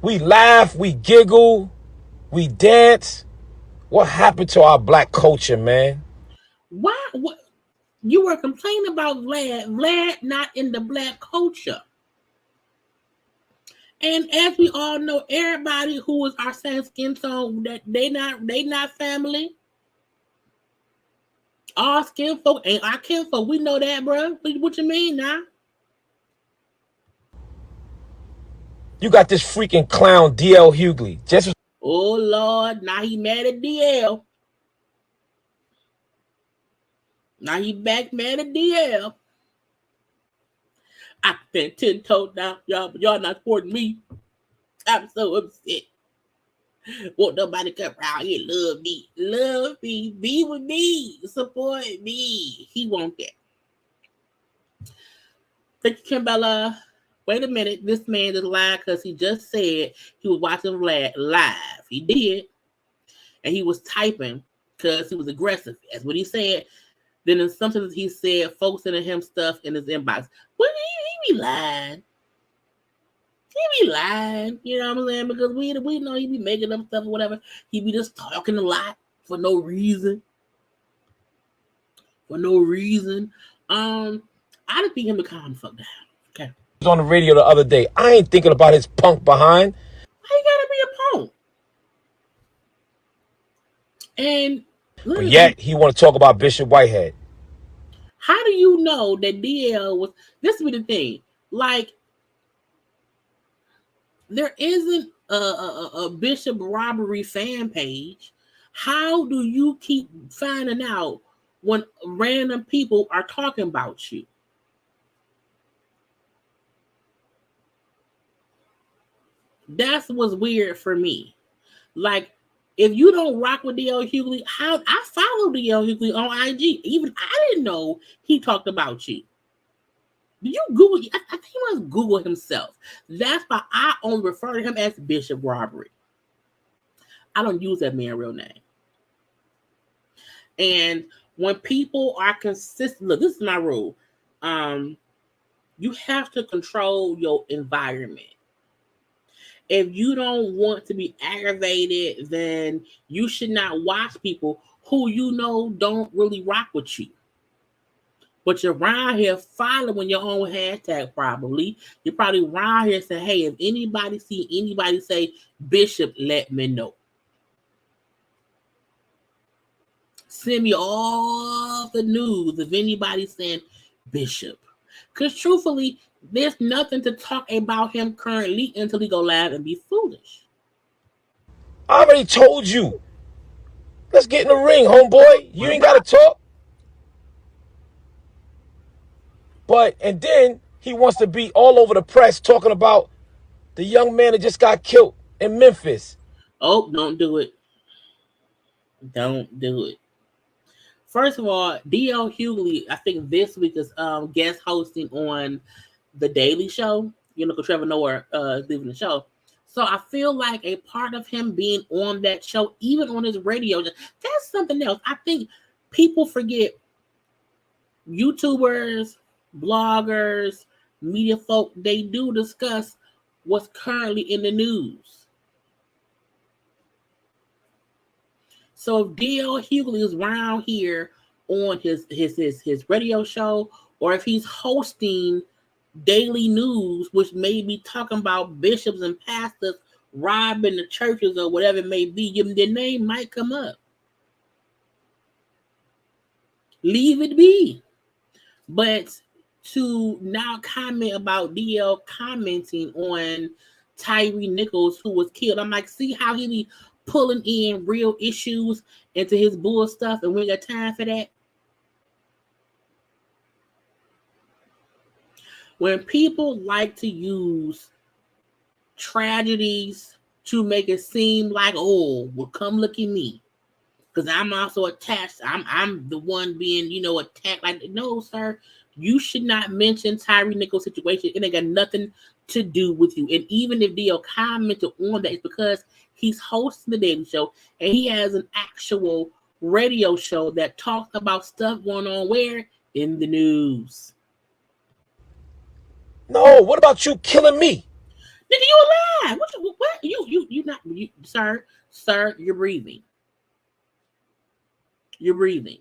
we laugh, we giggle, we dance. What happened to our black culture, man? Why? What? You were complaining about Vlad. Vlad not in the black culture. And as we all know, everybody who is our same skin tone, that they not family. All skin folk ain't our kin folk. We know that, bro. What you mean now? You got this freaking clown DL Hughley. Oh Lord, now he mad at DL. Now he back mad at DL. I been 10 toes down, y'all, but y'all not supporting me. I'm so upset. Won't nobody come around here love me, be with me, support me. He want that. Thank you, Kimbella. Wait a minute, this man just lied because he just said he was watching Vlad live. He did, and he was typing because he was aggressive. That's what he said. Then in sometimes he said folks sending him stuff in his inbox. Well, he be lying. He be lying, you know what I'm saying? Because we know he be making up stuff or whatever. He be just talking a lot for no reason. For no reason. I just think him to calm the fuck down. Okay. He was on the radio the other day. I ain't thinking about his punk behind. Why you gotta be a punk? And but yet he want to talk about Bishop Whitehead. How do you know that DL was? This would be the thing. Like, there isn't a Bishop Robbery fan page. How do you keep finding out when random people are talking about you? That's what's weird for me. Like, if you don't rock with DL Hughley, how I follow DL Hughley on IG. Even I didn't know he talked about you. Did you Google? I think he must Google himself. That's why I only refer to him as Bishop Robbery. I don't use that man's real name. And when people are consistent, look, this is my rule. You have to control your environment. If you don't want to be aggravated, then you should not watch people who you know don't really rock with you. But you're around here following your own hashtag probably. You're probably around here saying, hey, if anybody see anybody say Bishop, let me know. Send me all the news of anybody saying Bishop. Because truthfully, there's nothing to talk about him currently until he go live and be foolish. I already told you. Let's get in the ring, homeboy. You ain't got to talk. But, and then he wants to be all over the press talking about the young man that just got killed in Memphis. Oh, don't do it. Don't do it. First of all, DL Hughley, I think this week is guest hosting on The Daily Show. You know, because Trevor Noah is leaving the show. So I feel like a part of him being on that show, even on his radio, that's something else. I think people forget YouTubers, bloggers, media folk, they do discuss what's currently in the news. So if D.L. Hughley is around here on his radio show, or if he's hosting daily news, which may be talking about bishops and pastors robbing the churches or whatever it may be, their name might come up. Leave it be. But to now comment about DL commenting on Tyree Nichols, who was killed, I'm like, see how he be pulling in real issues into his bull stuff, and we got time for that? When people like to use tragedies to make it seem like, oh, well, come look at me, because I'm also attached. I'm the one being, attacked. Like, no, sir, you should not mention Tyree Nichols' situation. It ain't got nothing to do with you. And even if DL commented on that, it's because he's hosting the Daily Show and he has an actual radio show that talks about stuff going on where? In the news. No, what about you killing me? Nigga, you alive? What? You not? Sir, you're breathing. You're breathing.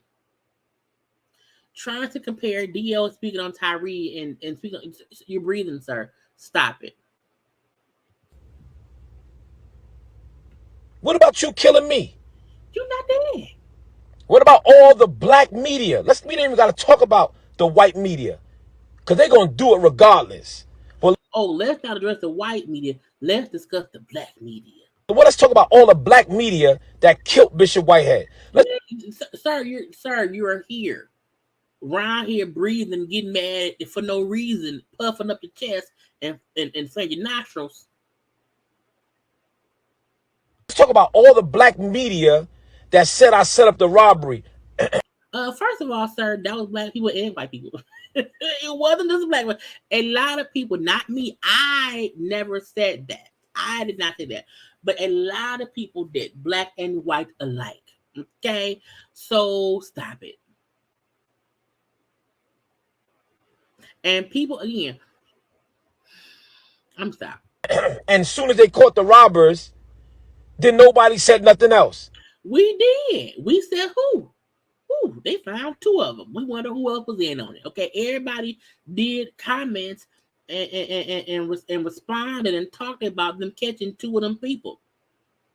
Trying to compare DL speaking on Tyree and speaking, you're breathing, sir. Stop it. What about you killing me? You're not dead. What about all the black media? We don't even got to talk about the white media, because they're going to do it regardless. Well, let's not address the white media. Let's discuss the black media. Well, let's talk about all the black media that killed Bishop Whitehead. Sir, you're here. Around here breathing, getting mad for no reason, puffing up your chest and saying your nostrils. Let's talk about all the black media that said I set up the robbery. First of all, sir, that was black people and white people. It wasn't just black people. A lot of people, not me. I never said that. I did not say that. But a lot of people did, black and white alike. Okay? So stop it. And people, again, I'm stopped. And as soon as they caught the robbers, then nobody said nothing else. We did. We said who? Who? They found 2 of them. We wonder who else was in on it. Okay, everybody did comments and responded and talked about them catching 2 of them people.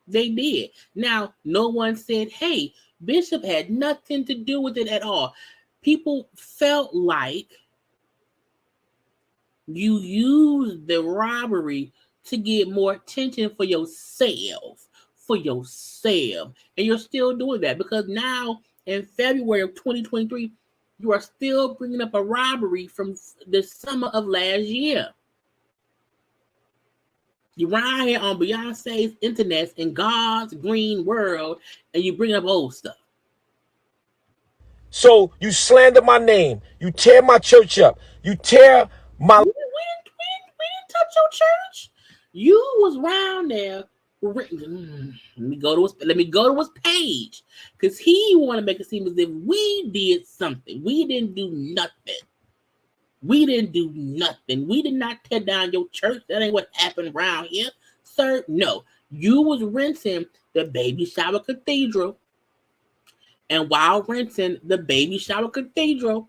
They did. Now, no one said, hey, Bishop had nothing to do with it at all. People felt like you used the robbery to get more attention for yourself. And you're still doing that, because now in February of 2023, you are still bringing up a robbery from the summer of last year. You're right here on Beyonce's internet in God's green world, and you bring up old stuff. So you slander my name. You tear my church up. You tear my... We didn't touch your church. You was around there. Let me go to his page, because he want to make it seem as if we did something. We didn't do nothing. We did not tear down your church. That ain't what happened around here, sir. No, you was renting the Baby Shower Cathedral, and while renting the Baby Shower Cathedral,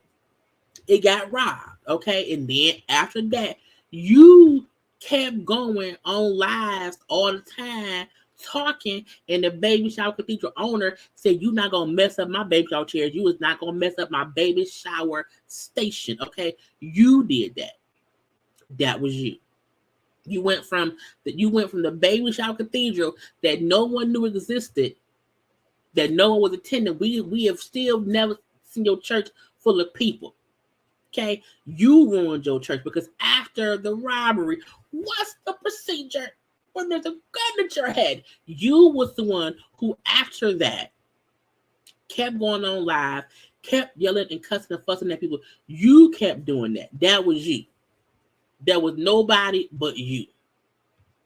it got robbed. Okay, and then after that, you kept going on lives all the time talking, and the Baby Shower Cathedral owner said, you're not gonna mess up my baby shower chairs. You was not gonna mess up my baby shower station. Okay, you did that. That was you. You went from the Baby Shower Cathedral that no one knew existed, that no one was attending. We have still never seen your church full of people. Okay, you ruined your church, because after the robbery, what's the procedure when there's a gun at your head? You was the one who, after that, kept going on live, kept yelling and cussing and fussing at people. You kept doing that. That was you. There was nobody but you.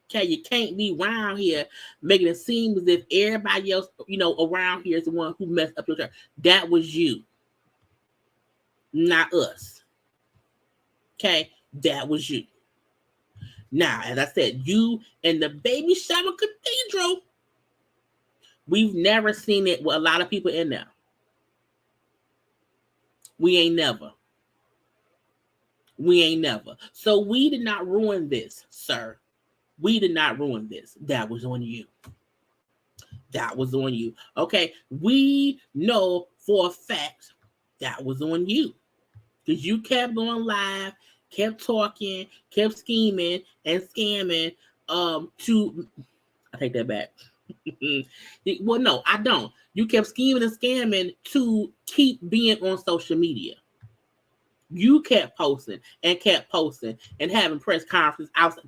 Okay, you can't be around here making it seem as if everybody else, around here is the one who messed up your church. That was you, not us. Okay, that was you. Now, as I said, you and the baby shower cathedral, we've never seen it with a lot of people in there. We ain't never. We ain't never. So we did not ruin this, sir. We did not ruin this. That was on you. That was on you. Okay, we know for a fact that was on you. Because you kept going live, kept talking, kept scheming and scamming to... I take that back. Well, no, I don't. You kept scheming and scamming to keep being on social media. You kept posting and having press conferences outside.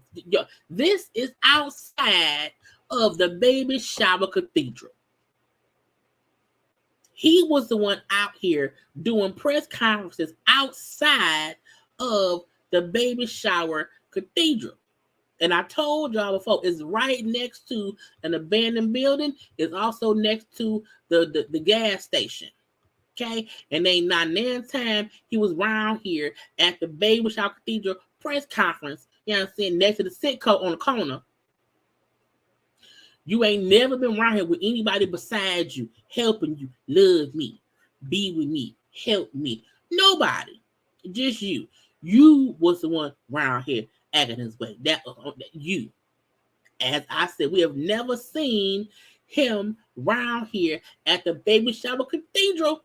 This is outside of the baby shower cathedral. He was the one out here doing press conferences outside of the baby shower cathedral. And I told y'all before, it's right next to an abandoned building. It's also next to the gas station. Okay, and ain't not nan time he was around here at the Baby Shower Cathedral press conference. You know what I'm saying? Next to the Sitco on the corner. You ain't never been around here with anybody besides you, helping you, love me, be with me, help me. Nobody, just you. You was the one around here acting his way. That you. As I said, we have never seen him around here at the Baby Shower Cathedral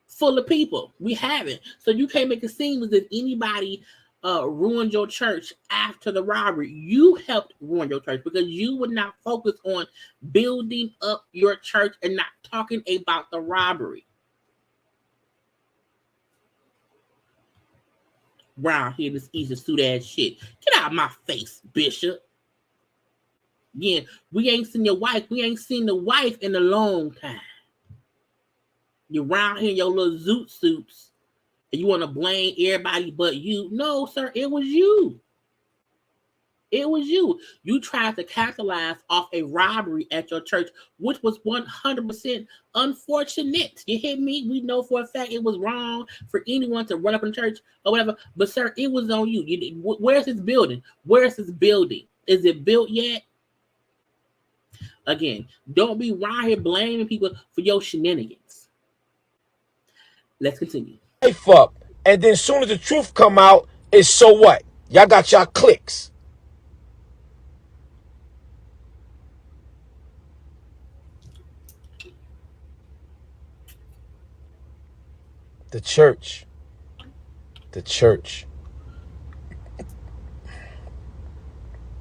full of people. We haven't. So you can't make it seem as if anybody ruined your church after the robbery. You helped ruin your church because you would not focus on building up your church and not talking about the robbery. Round here, this easy suit ass shit. Get out of my face, Bishop. Yeah, we ain't seen your wife. We ain't seen the wife in a long time. You're around here in your little zoot suits and you want to blame everybody but you. No, sir, it was you. It was you. You tried to capitalize off a robbery at your church, which was 100% unfortunate. You hear me? We know for a fact it was wrong for anyone to run up in church or whatever. But, sir, it was on you. Where's this building? Where's this building? Is it built yet? Again, don't be around here blaming people for your shenanigans. Let's continue. Life up, and then as soon as the truth come out, it's so what? Y'all got y'all clicks. The church.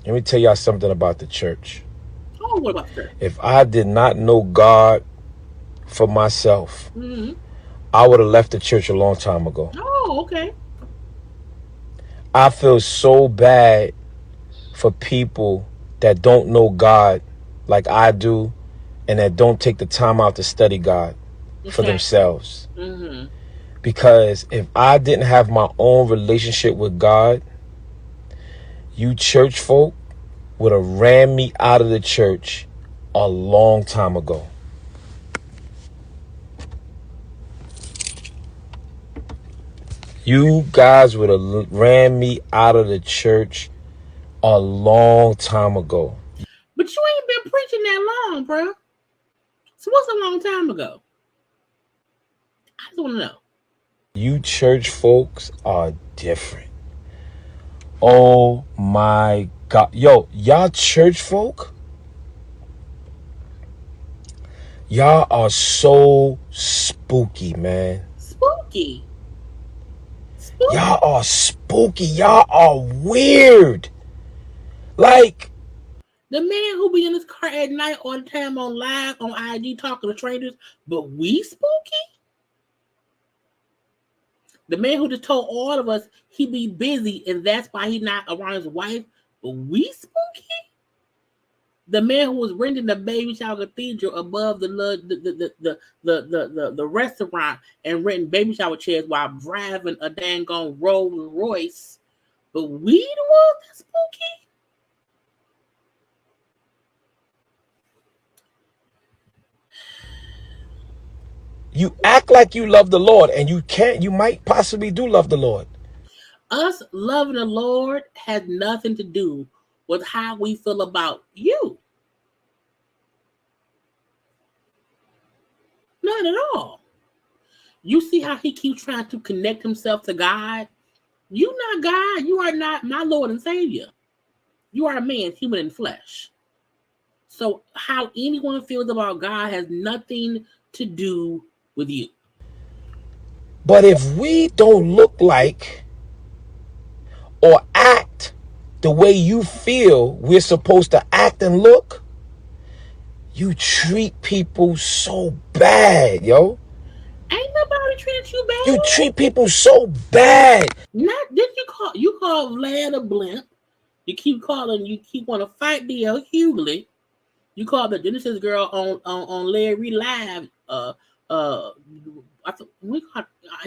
Let me tell y'all something about the church. Oh, what about the church? If I did not know God for myself, I would have left the church a long time ago. Oh, okay. I feel so bad for people that don't know God like I do and that don't take the time out to study God for themselves. Because if I didn't have my own relationship with God, you church folk would have ran me out of the church a long time ago. You guys would have ran me out of the church a long time ago. But you ain't been preaching that long, bro. So what's a long time ago? I just want to know. You church folks are different. Oh my God. Yo, y'all church folk, y'all are so spooky, man. Spooky. Y'all are spooky. Y'all are weird. Like, the man who be in his car at night all the time on live on IG talking to strangers, but we spooky? The man who just told all of us he be busy and that's why he not around his wife, but we spooky? The man who was renting the Baby Shower Cathedral above the restaurant and renting baby shower chairs while driving a dang on Rolls Royce, but we the ones that's spooky? you act like you love the Lord, and you can't. You might possibly do love the Lord. Us loving the Lord has nothing to do with how we feel about you. Not at all. You see how he keeps trying to connect himself to God? You not God. You are not my Lord and Savior. You are a man, human in flesh. So how anyone feels about God has nothing to do with you. But if we don't look like or act the way you feel we're supposed to act and look, you treat people so bad, yo. Ain't nobody treated you You bad. treat people so bad. Not did you call Vlad a blimp? You keep want to fight the Hughley. You call the Genesis girl on Larry Live. Uh, I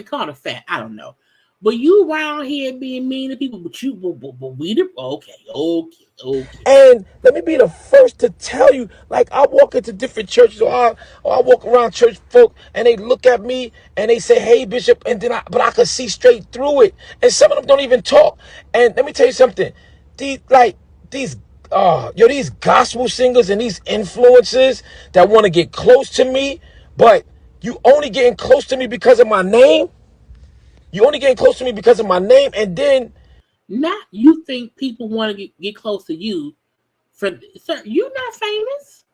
call her fat. I don't know, but you around here being mean to people. But we the okay. And let me be the first to tell you, like I walk into different churches or I walk around church folk and they look at me and they say, "Hey Bishop," and then but I could see straight through it. And some of them don't even talk. And let me tell you something. These these gospel singers and these influencers that want to get close to me, but you only getting close to me because of my name. You only getting close to me because of my name, and then Not you think people want to get close to you for sir? You're not famous.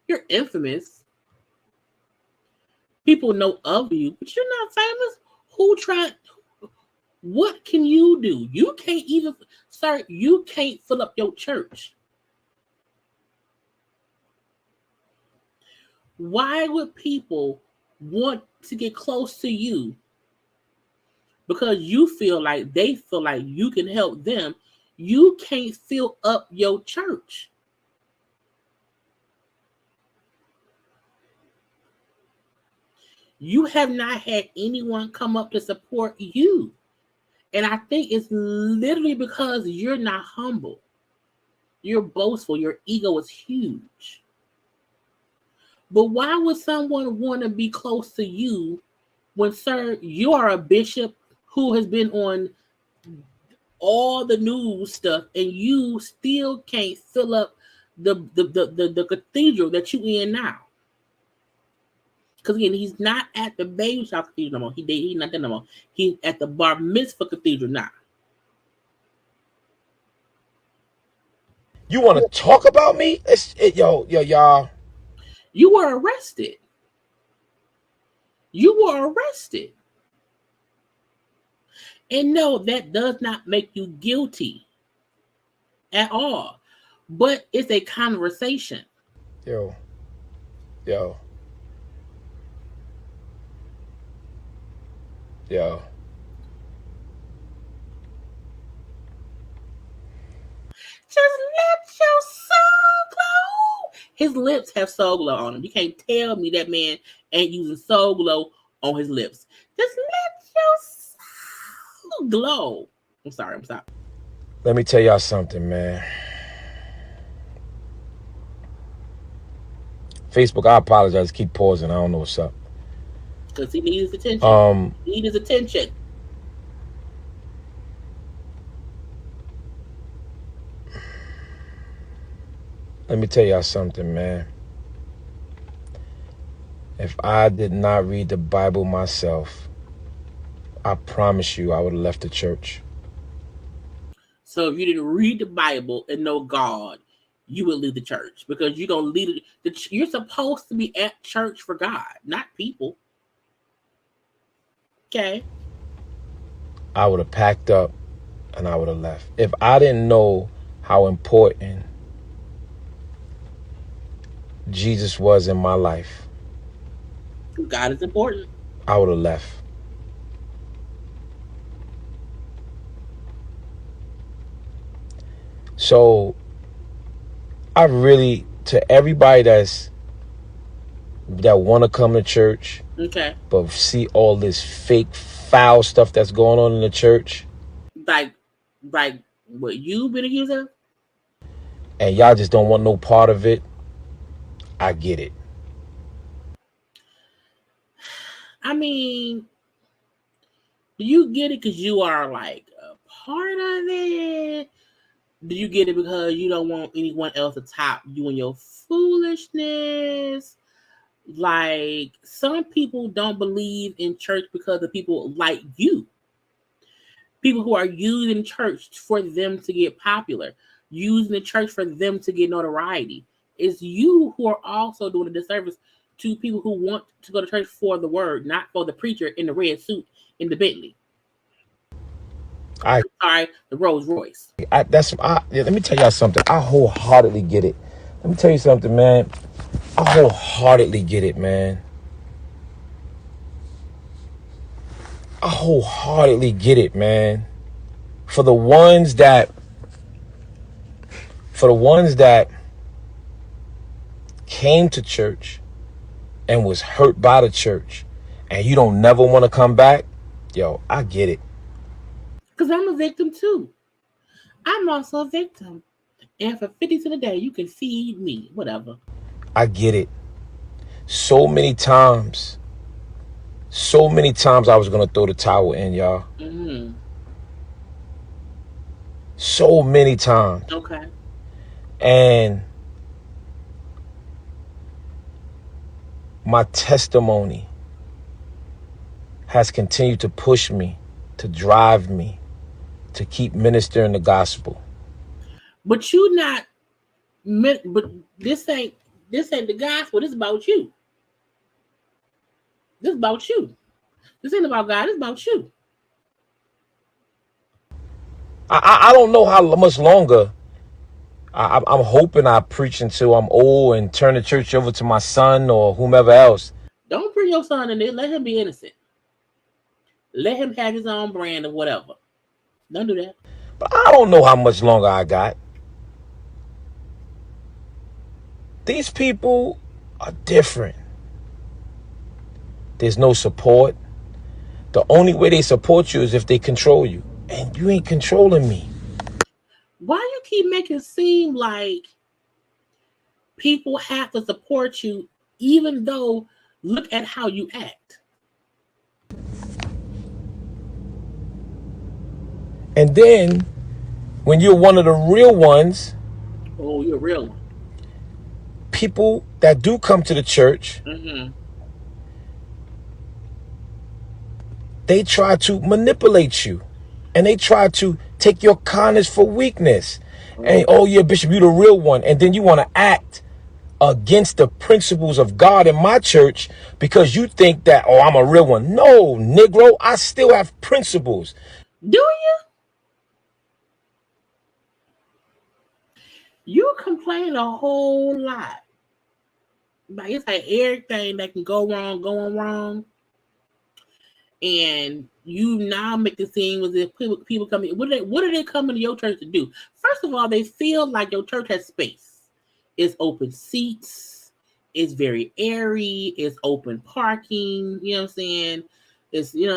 You're infamous. People know of you, but you're not famous. Who tried? What can you do? You can't even, sir. You can't fill up your church. Why would people want to get close to you? Because they feel like you can help them. You can't fill up your church. You have not had anyone come up to support you. And I think it's literally because you're not humble. You're boastful. Your ego is huge. But why would someone want to be close to you when, sir, you are a bishop who has been on all the news stuff and you still can't fill up the cathedral that you in now? Because again, he's not at the baby shower cathedral no more. He's not there no more. He's at the bar mitzvah cathedral now. you want to talk about me? Y'all. You were arrested. You were arrested. And no, that does not make you guilty at all. But it's a conversation. Yo. Just let your soul glow. His lips have soul glow on them. You can't tell me that man ain't using soul glow on his lips. Just let your soul glow. I'm sorry. Let me tell y'all something, man. Facebook, I apologize. Keep pausing. I don't know what's up. Because he needs his attention. He needs his attention. Let me tell y'all something, man. If I did not read the Bible myself, I promise you I would have left the church. So if you didn't read the Bible and know God, you would leave the church because you're gonna lead it. You're supposed to be at church for God, not people. Okay. I would have packed up and I would have left. If I didn't know how important Jesus was in my life, God is important. I would have left. So I really, to everybody that want to come to church, okay, but see all this fake foul stuff that's going on in the church, like what you've been accused of, and y'all just don't want no part of it, I get it. I mean, Do you get it because you are like a part of it? Do you get it because you don't want anyone else to top you and your foolishness? Like, some people don't believe in church because of people like you. People who are using church for them to get popular, using the church for them to get notoriety. It's you who are also doing a disservice to people who want to go to church for the word, not for the preacher in the red suit in the Bentley. Sorry, the Rolls Royce. Let me tell y'all something. I wholeheartedly get it. Let me tell you something, man. I wholeheartedly get it, man. I wholeheartedly get it, man. For the ones that came to church and was hurt by the church and you don't never want to come back, yo, I get it. Because I'm a victim too. I'm also a victim. And for 50 cents a day, you can feed me, whatever. I get it. So many times I was going to throw the towel in, y'all. Mm-hmm. So many times. Okay. And my testimony has continued to push me, to drive me, to keep ministering the gospel. But you not, but this ain't the gospel. This is about you. This is about you. This ain't about God. This is about you. I don't know how much longer. I'm hoping I preach until I'm old and turn the church over to my son or whomever else. Don't bring your son in there. Let him be innocent. Let him have his own brand or whatever. Don't do that. But I don't know how much longer I got. These people are different. There's no support. The only way they support you is if they control you. And you ain't controlling me. Why you keep making it seem like people have to support you even though look at how you act? And then when you're one of the real ones, oh, you're a real one. People that do come to the church, they try to manipulate you. And they try to take your kindness for weakness. And, oh yeah, Bishop, you the real one. And then you want to act against the principles of God in my church because you think that, oh, I'm a real one. No, Negro, I still have principles. Do you? You complain a whole lot. Like, it's like everything that can go wrong, going wrong. And you now make it seem as if people come in. What are they coming to your church to do? First of all, they feel like your church has space. It's open seats. It's very airy. It's open parking. You know what I'm saying? It's, maybe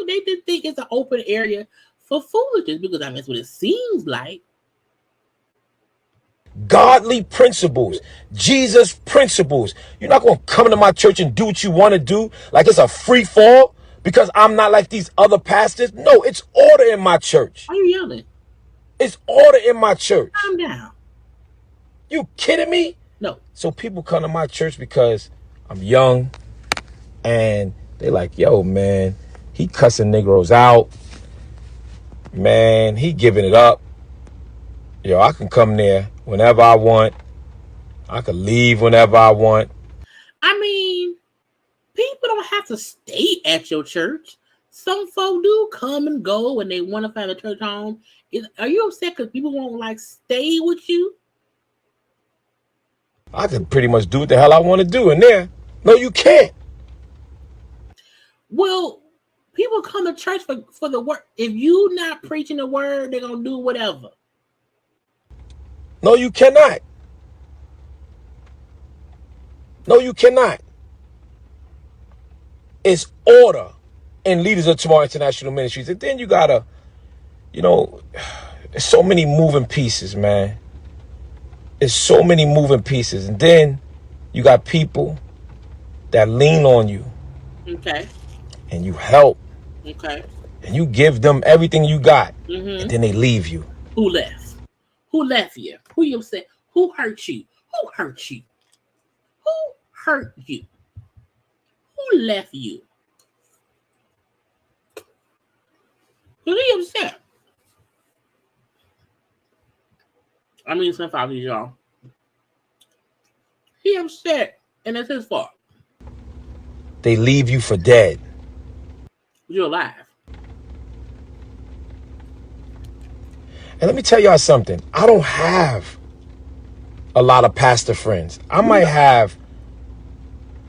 they just think it's an open area for foolishness because that's what it seems like. Godly principles, Jesus principles. You're not going to come into my church and do what you want to do like it's a free fall because I'm not like these other pastors. No, it's order in my church. Why are you yelling? It's order in my church. Calm down. You kidding me? No. So people come to my church because I'm young and they're like, yo, man, he cussing Negroes out. Man, he giving it up. Yo, I can come there whenever I want. I can leave whenever I want. I mean, people don't have to stay at your church. Some folk do come and go when they want to find a church home. Are you upset because people won't stay with you? I can pretty much do what the hell I want to do in there. No, you can't. Well, people come to church for the word. If you not preaching the word, they're going to do whatever. No, you cannot. No, you cannot. It's order in Leaders of Tomorrow International Ministries. And then you gotta, there's so many moving pieces, man. There's so many moving pieces. And then you got people that lean on you. Okay. And you help. Okay. And you give them everything you got, and then they leave you. Who left? Who left you? Who you upset? Who hurt you? Who hurt you? Who hurt you? Who left you? Who you upset? I mean, some fathers, y'all. He upset, and it's his fault. They leave you for dead. You're alive. And let me tell y'all something. I don't have a lot of pastor friends. I might have,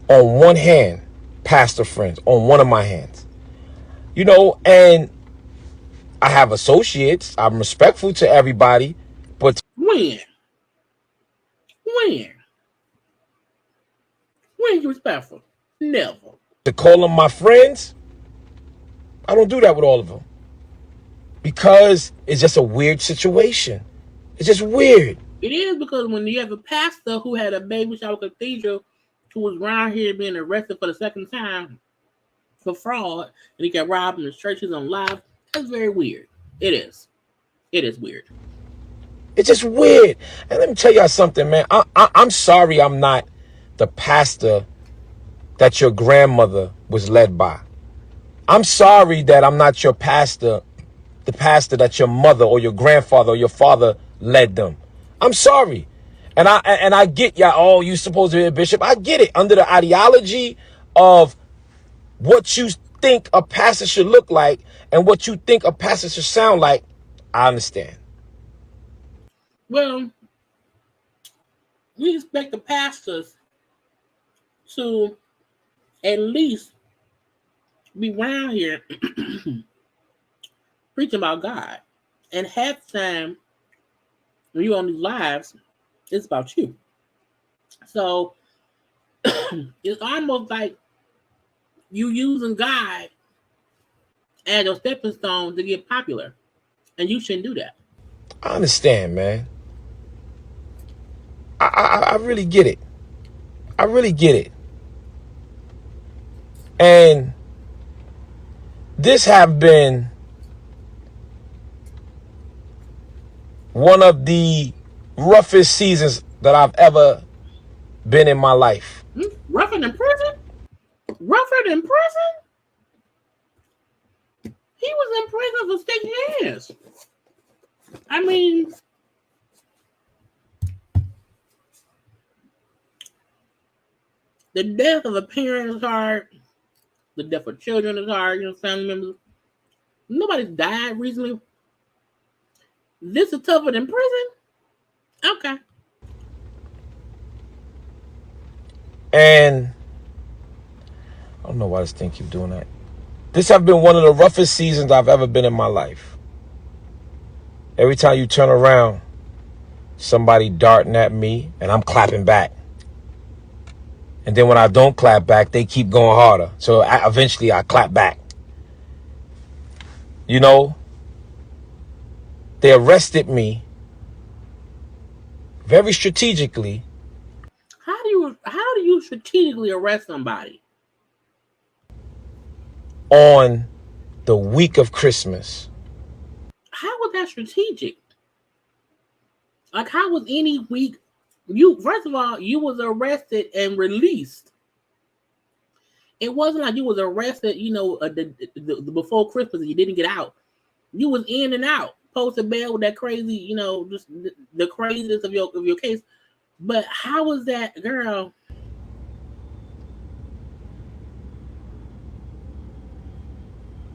on one hand, pastor friends, on one of my hands. You know, and I have associates. I'm respectful to everybody. But When? When? When you respectful? Never. to call them my friends, I don't do that with all of them. Because it's just a weird situation. It's just weird. It is, because when you have a pastor who had a baby shower cathedral who was around here being arrested for the second time for fraud, and he got robbed in his church, he's on live, that's very weird. It is. It is weird. It's just weird. And let me tell y'all something, man. I'm sorry I'm not the pastor that your grandmother was led by. I'm sorry that I'm not your pastor, the pastor that your mother or your grandfather or your father led them. I'm sorry. And I get y'all, oh, you supposed to be a bishop. I get it. Under the ideology of what you think a pastor should look like and what you think a pastor should sound like, I understand. Well, we expect the pastors to at least be around here preaching about God. And half the time when you're on these lives, it's about you. So it's almost like you using God as your stepping stone to get popular. And you shouldn't do that. I understand, man. I really get it. I really get it. And this have been one of the roughest seasons that I've ever been in my life. Rougher than prison? Rougher than prison? He was in prison for 6 years. I mean, the death of a parent is hard. The death of children is hard. You know, family members. Nobody's died recently. This is tougher than prison? Okay. And I don't know why this thing keep doing that. This have been one of the roughest seasons I've ever been in my life. Every time you turn around, somebody darting at me and I'm clapping back. And then when I don't clap back, they keep going harder. So eventually I clap back. You know, they arrested me very strategically. How do you strategically arrest somebody? On the week of Christmas. How was that strategic? Like, how was any week? You, first of all, you was arrested and released. It wasn't like you was arrested, you know, the before Christmas and you didn't get out. You was in and out, posted bail with that crazy, you know, just the craziness of your case. But how was that, girl?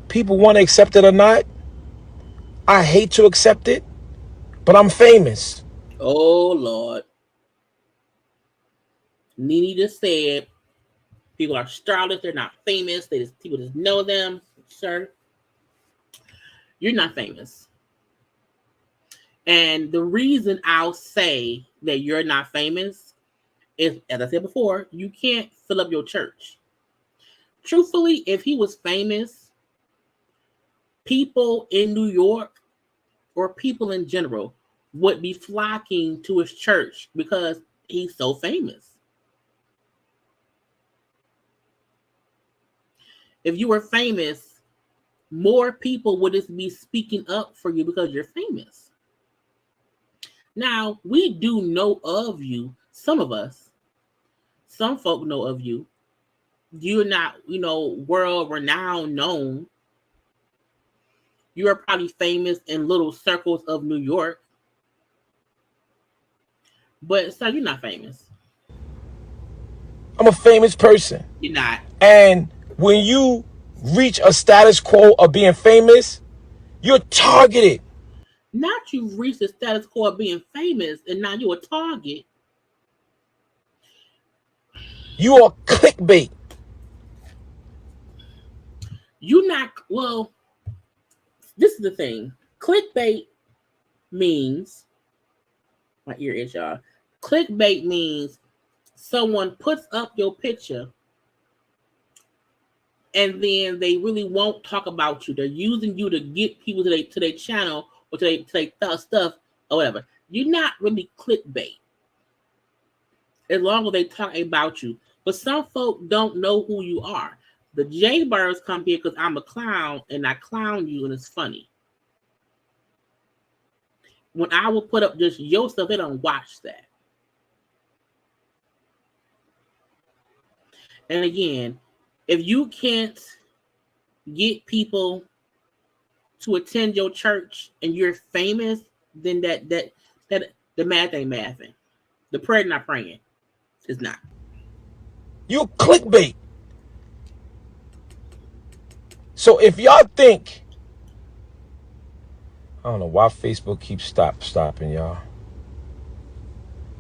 People want to accept it or not. I hate to accept it, but I'm famous. Oh, Lord. Nene just said people are starless. They're not famous. People just know them. Sir, you're not famous. And the reason I'll say that you're not famous is, as I said before, you can't fill up your church. Truthfully, if he was famous, people in New York or people in general would be flocking to his church because he's so famous. If you were famous, more people would just be speaking up for you because you're famous. Now, we do know of you, some of us, some folk know of you. You're not, world renowned known. You are probably famous in little circles of New York. But so you're not famous. I'm a famous person. You're not. And when you reach a status quo of being famous, you're targeted. Not you've reached the status quo of being famous and now you're a target. You are clickbait. You're not, well, this is the thing. Clickbait means, my ear is, y'all. Clickbait means someone puts up your picture and then they really won't talk about you. They're using you to get people to their channel or to their stuff or whatever. You're not really clickbait as long as they talk about you. But some folk don't know who you are. The JayBirds come here because I'm a clown and I clown you and it's funny. When I will put up just your stuff, they don't watch that. And again, if you can't get people to attend your church and you're famous, then that the math ain't mathing. The prayer not praying. It's not. You clickbait. So if y'all think, I don't know why Facebook keeps stopping y'all.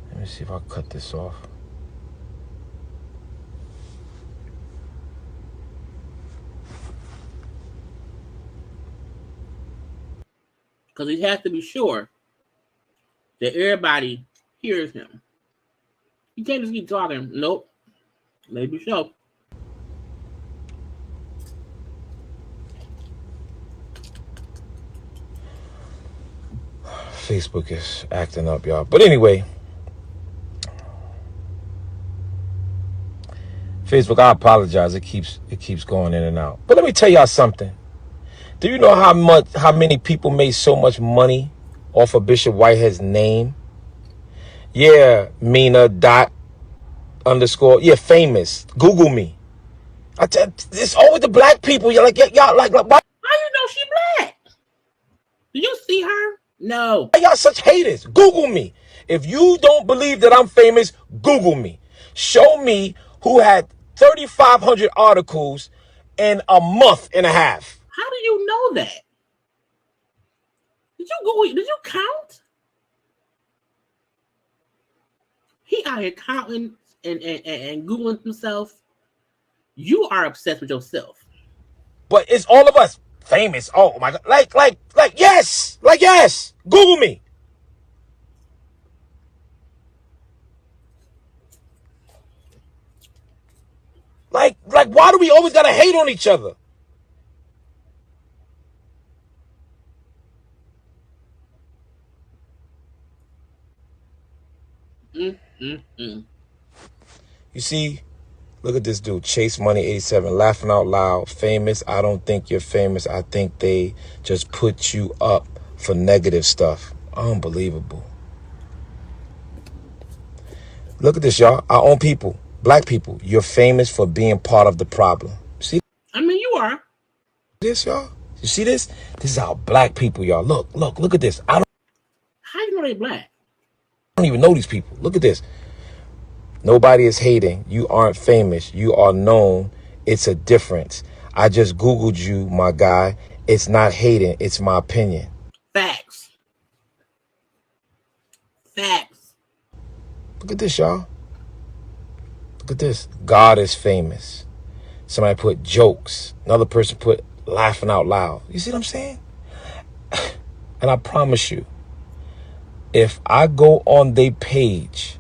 Let me see if I cut this off. Because he has to be sure that everybody hears him. You can't just keep talking. Nope. Maybe so. Facebook is acting up, y'all. But anyway, Facebook, I apologize. It keeps going in and out. But let me tell y'all something. Do you know how many people made so much money off of Bishop Whitehead's name? Yeah, Mina _ yeah, famous. Google me. It's always the black people. You're like, y'all like why? How you know she black? Do you see her? No. Why y'all such haters? Google me. If you don't believe that I'm famous, Google me. Show me who had 3,500 articles in a month and a half. How do you know that? Did you count? He out here counting and Googling himself. You are obsessed with yourself. But it's all of us famous. Oh my God. Like, yes. Like, yes. Google me. Like, why do we always gotta hate on each other? You see, look at this dude, Chase Money 87, laughing out loud. Famous. I don't think you're famous. I think they just put you up for negative stuff. Unbelievable. Look at this, y'all. Our own people, black people. You're famous for being part of the problem. See? I mean, you are. This, y'all? You see this? This is our black people, y'all. Look at this. How you know they black? I don't even know these people. Look at this. Nobody is hating. You aren't famous. You are known. It's a difference. I just Googled you, my guy. It's not hating. It's my opinion. Facts. Facts. Look at this, y'all. Look at this. God is famous. Somebody put jokes. Another person put laughing out loud. You see what I'm saying? And I promise you, if I go on their page,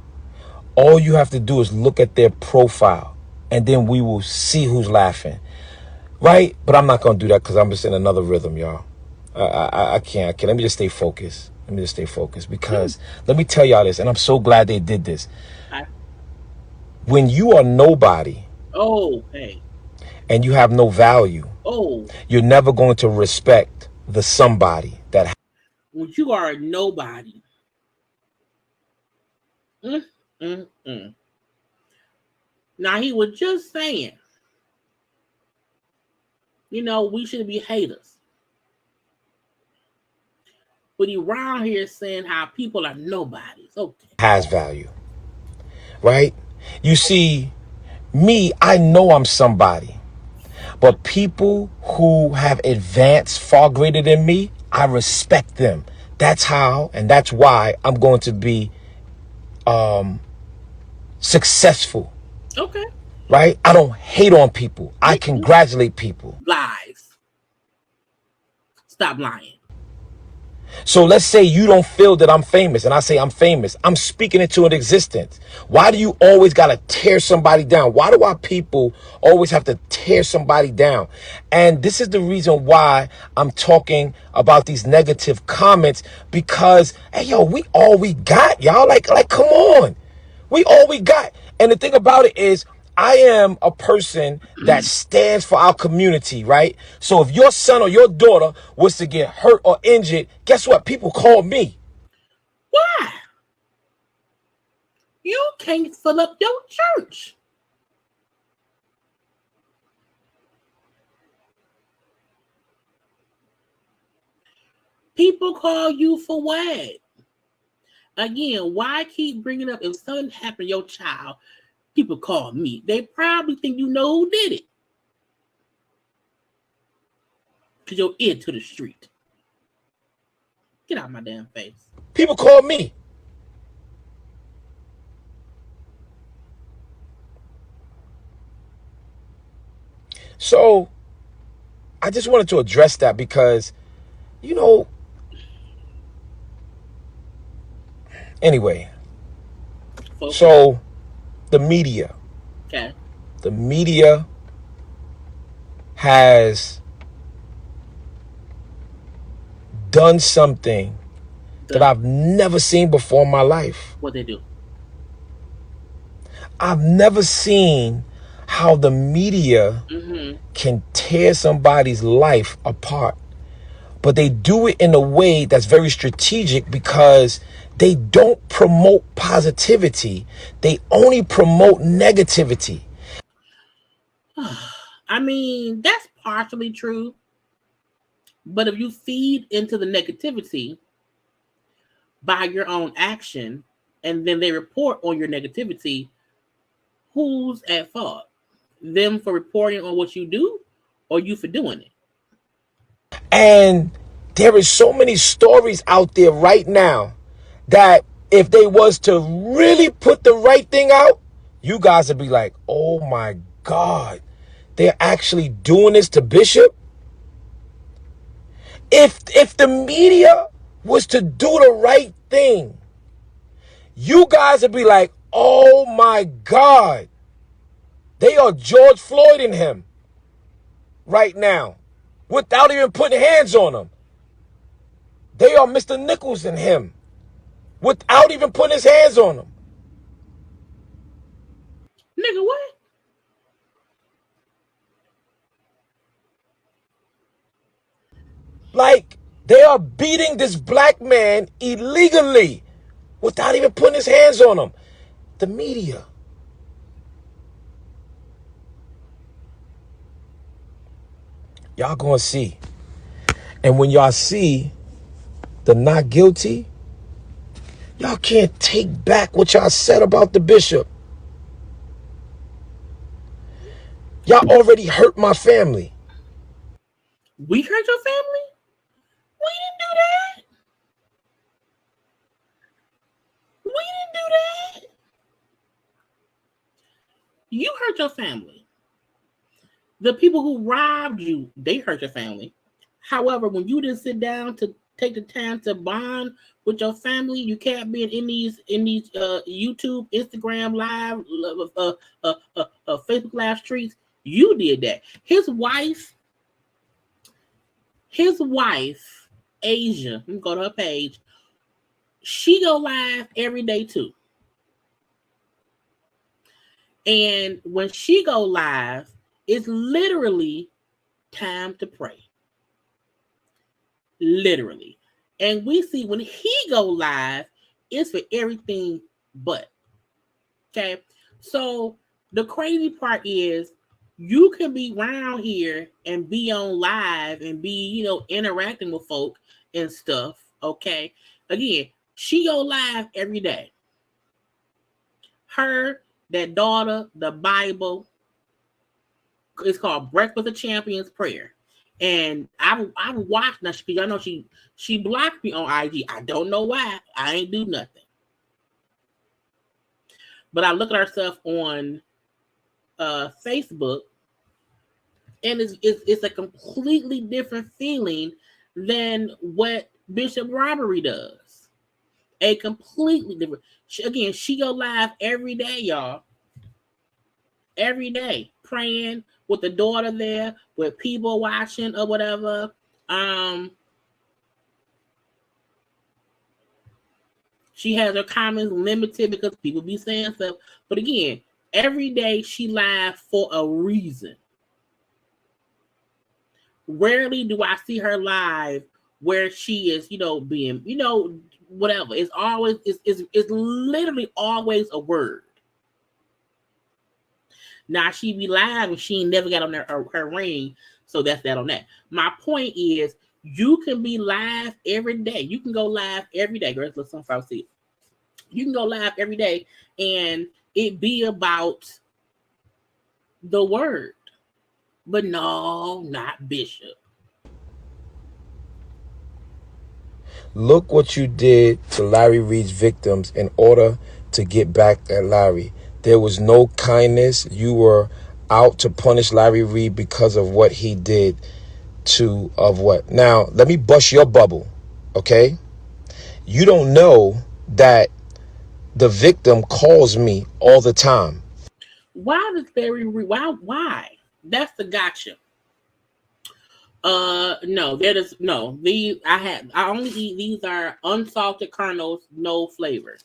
all you have to do is look at their profile and then we will see who's laughing. Right? But I'm not going to do that because I'm just in another rhythm, y'all. I can't. Let me just stay focused. Because let me tell y'all this, and I'm so glad they did this. When you are nobody, hey, and you have no value, Oh, You're never going to respect the somebody that. when you are a nobody. Mm, mm, mm. Now he was just saying, we should be haters. But he around here saying how people are nobodies. Okay. Has value, right? You see, me, I know I'm somebody. But people who have advanced far greater than me, I respect them. That's how, and that's why I'm going to be successful. Okay. Right? I don't hate on people. I congratulate people. Lies. Stop lying. So let's say you don't feel that I'm famous and I say I'm famous. I'm speaking into an existence. Why do you always got to tear somebody down? Why do our people always have to tear somebody down? And this is the reason why I'm talking about these negative comments, because, hey, yo, we all we got, y'all. Like, come on. We all we got. And the thing about it is, I am a person that stands for our community, right? So if your son or your daughter was to get hurt or injured, guess what? People call me. Why? You can't fill up your church. People call you for what? Again, why keep bringing up if something happened to your child? People call me. They probably think you know who did it. Because you're into the street. Get out of my damn face. People call me. So I just wanted to address that because, anyway. Focus. So the media. Okay. The media has done something that I've never seen before in my life. What they do? I've never seen how the media can tear somebody's life apart. But they do it in a way that's very strategic because they don't promote positivity. They only promote negativity. I mean, that's partially true. But if you feed into the negativity by your own action, and then they report on your negativity, who's at fault? Them for reporting on what you do, or you for doing it? And there is so many stories out there right now that if they was to really put the right thing out, you guys would be like, oh my God, they're actually doing this to Bishop. If the media was to do the right thing, you guys would be like, oh my God, they are George Floyd in him right now without even putting hands on him. They are Mr. Nichols in him without even putting his hands on him. Nigga, what? Like, they are beating this black man illegally without even putting his hands on him. The media. Y'all gonna see. And when y'all see the not guilty, y'all can't take back what y'all said about the bishop. Y'all already hurt my family. We hurt your family? We didn't do that. We didn't do that. You hurt your family. The people who robbed you, they hurt your family. However, when you didn't sit down to take the time to bond with your family, you can't be in these YouTube, Instagram live, Facebook live streets. You did that. His wife, Asia, let me go to her page. She go live every day too. And when she go live, it's literally time to pray. Literally. And we see when he go live, it's for everything but. Okay. So the crazy part is you can be around here and be on live and be, interacting with folk and stuff. Okay. Again, she go live every day. Her, that daughter, the Bible. It's called Breakfast of Champions Prayer. And I watched now because I know she blocked me on IG. I don't know why. I ain't do nothing. But I look at herself on Facebook, and it's a completely different feeling than what Bishop Robbery does. A completely different. She go live every day, y'all. Every day, praying with the daughter there, with people watching or whatever. She has her comments limited because people be saying stuff. But again, every day she live for a reason. Rarely do I see her live where she is, being, whatever. It's always, it's literally always a word. Now she be live and she ain't never got on her ring, so that's that on that. My point is, you can be live every day. You can go live every day. Girls, let's see it. You can go live every day and it be about the word. But no, not Bishop. Look what you did to Larry Reid's victims in order to get back at Larry. There was no kindness. You were out to punish Larry Reid because of what he did Now, let me bust your bubble, okay? You don't know that the victim calls me all the time. Why does Larry Reid? Why? That's the gotcha. No, there is no. I only eat these are unsalted kernels, no flavor.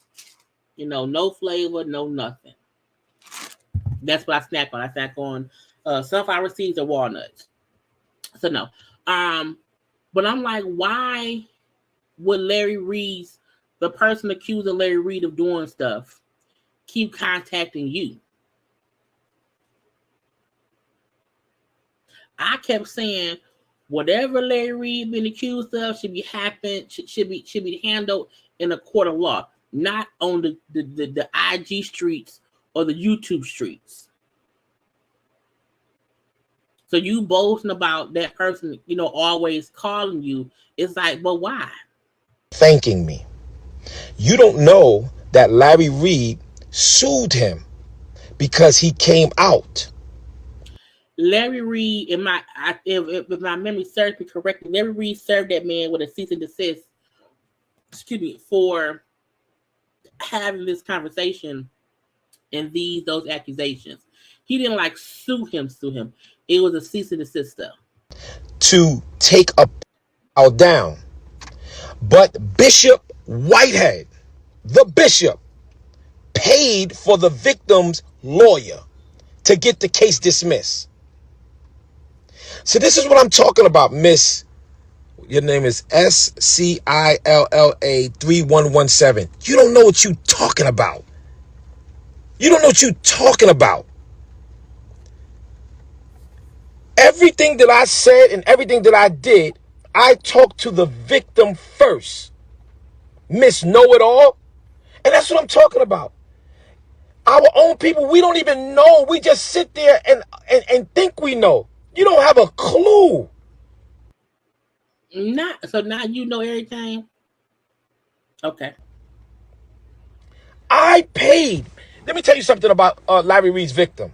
No flavor, no nothing. That's what I snack on. I snack on sunflower seeds or walnuts. So no. But I'm like, why would Larry Reid's, the person accusing Larry Reid of doing stuff, keep contacting you? I kept saying, whatever Larry Reid been accused of should be handled in a court of law, not on the IG streets or the YouTube streets. So you boasting about that person, always calling you. It's like, but why? Thanking me. You don't know that Larry Reid sued him because he came out. Larry Reid, if my memory serves me correctly, Larry Reid served that man with a cease and desist. For having this conversation and those accusations. He didn't sue him. It was a cease and desist stuff. To take a pile down. But Bishop Whitehead, the bishop, paid for the victim's lawyer to get the case dismissed. So this is what I'm talking about, Miss. Your name is SCILLA3117. You don't know what you talking about. You don't know what you talking about. Everything that I said and everything that I did, I talked to the victim first. Miss Know-It-All. And that's what I'm talking about. Our own people, we don't even know. We just sit there and think we know. You don't have a clue. So now you know everything? Okay. I paid. Let me tell you something about Larry Reid's victim.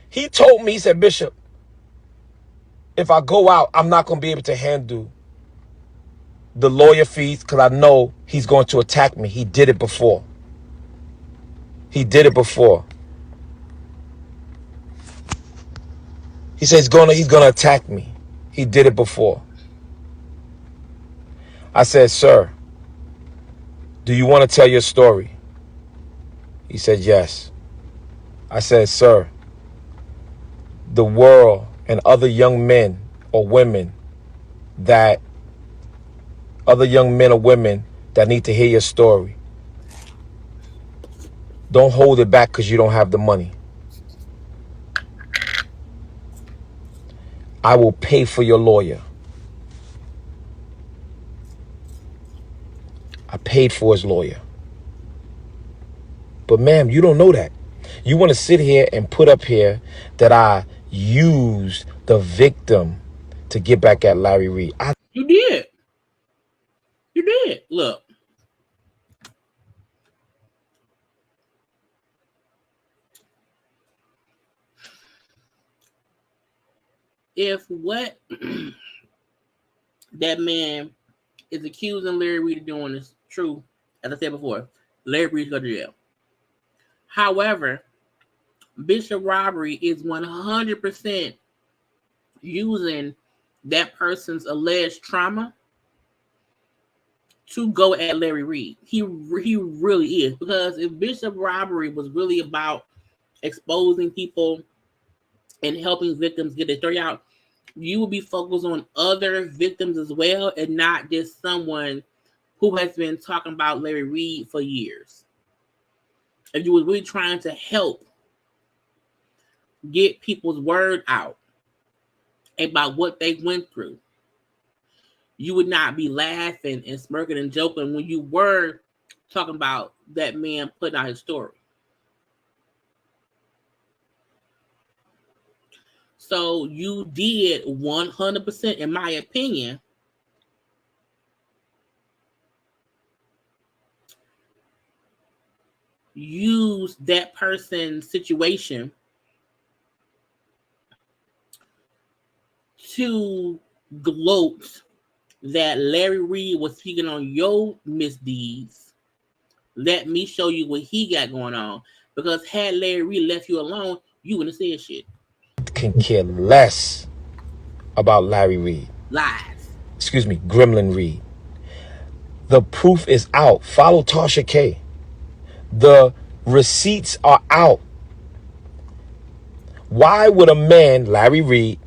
He told me, he said, Bishop, if I go out, I'm not going to be able to handle the lawyer fees because I know he's going to attack me. He did it before. He did it before. He said he's gonna attack me. He did it before. I said, sir, do you want to tell your story? He said, yes. I said, sir, the world and other young men or women that other young men or women that need to hear your story. Don't hold it back because you don't have the money. I will pay for your lawyer. I paid for his lawyer. But ma'am, you don't know that. You want to sit here and put up here that I used the victim to get back at Larry Reed. You did. You did. Look. If what that man is accusing Larry Reed of doing is true, as I said before, Larry Reed's going to jail. However, Bishop Robbery is 100% using that person's alleged trauma to go at Larry Reed. He really is. Because if Bishop Robbery was really about exposing people and helping victims get their story out, you will be focused on other victims as well and not just someone who has been talking about Larry Reed for years. If you were really trying to help get people's word out about what they went through, you would not be laughing and smirking and joking when you were talking about that man putting out his story. So you did 100%, in my opinion, use that person's situation to gloat that Larry Reed was speaking on your misdeeds. Let me show you what he got going on. Because had Larry Reed left you alone, you wouldn't have said shit. Can care less about Larry Reed. Lies. Excuse me, Gremlin Reed. The proof is out. Follow Tasha K. The receipts are out. Why would a man, Larry Reed,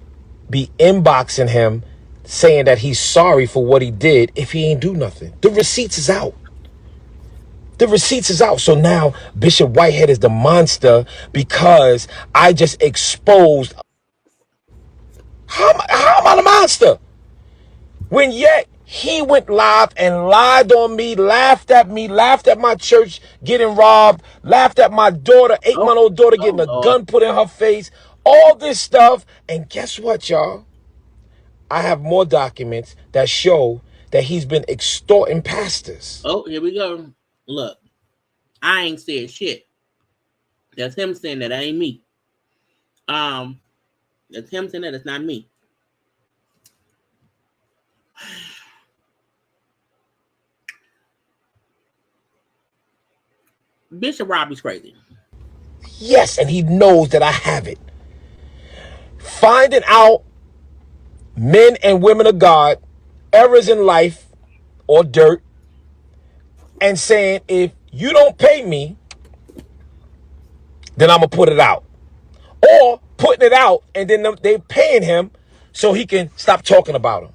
be inboxing him saying that he's sorry for what he did if he ain't do nothing? The receipts is out. The receipts is out. So now Bishop Whitehead is the monster because I just exposed. How am I the monster? When yet he went live and lied on me, laughed at my church getting robbed, laughed at my daughter, 8-month-old daughter getting a gun put in her face, all this stuff. And guess what, y'all? I have more documents that show that he's been extorting pastors. Oh, here we go. Look, I ain't said shit. That's him saying that. That ain't me. That's him saying that. It's not me. Bishop Robbie's crazy. Yes, and he knows that I have it. Finding out men and women of God, errors in life or dirt, and saying, if you don't pay me, then I'm going to put it out. Or putting it out and then they paying him so he can stop talking about him.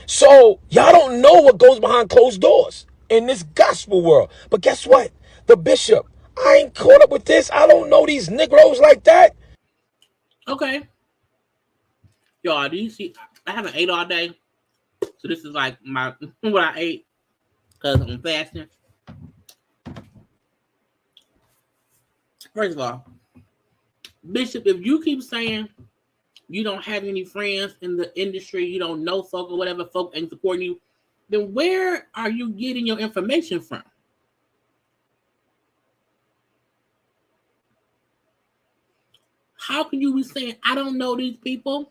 So y'all don't know what goes behind closed doors in this gospel world. But guess what? The bishop, I ain't caught up with this. I don't know these Negroes like that. Okay. Y'all, do you see? I haven't ate all day. So this is like my what I ate because I'm fasting. First of all, Bishop, if you keep saying you don't have any friends in the industry, you don't know folk or whatever, folk ain't supporting you, then where are you getting your information from? How can you be saying, I don't know these people?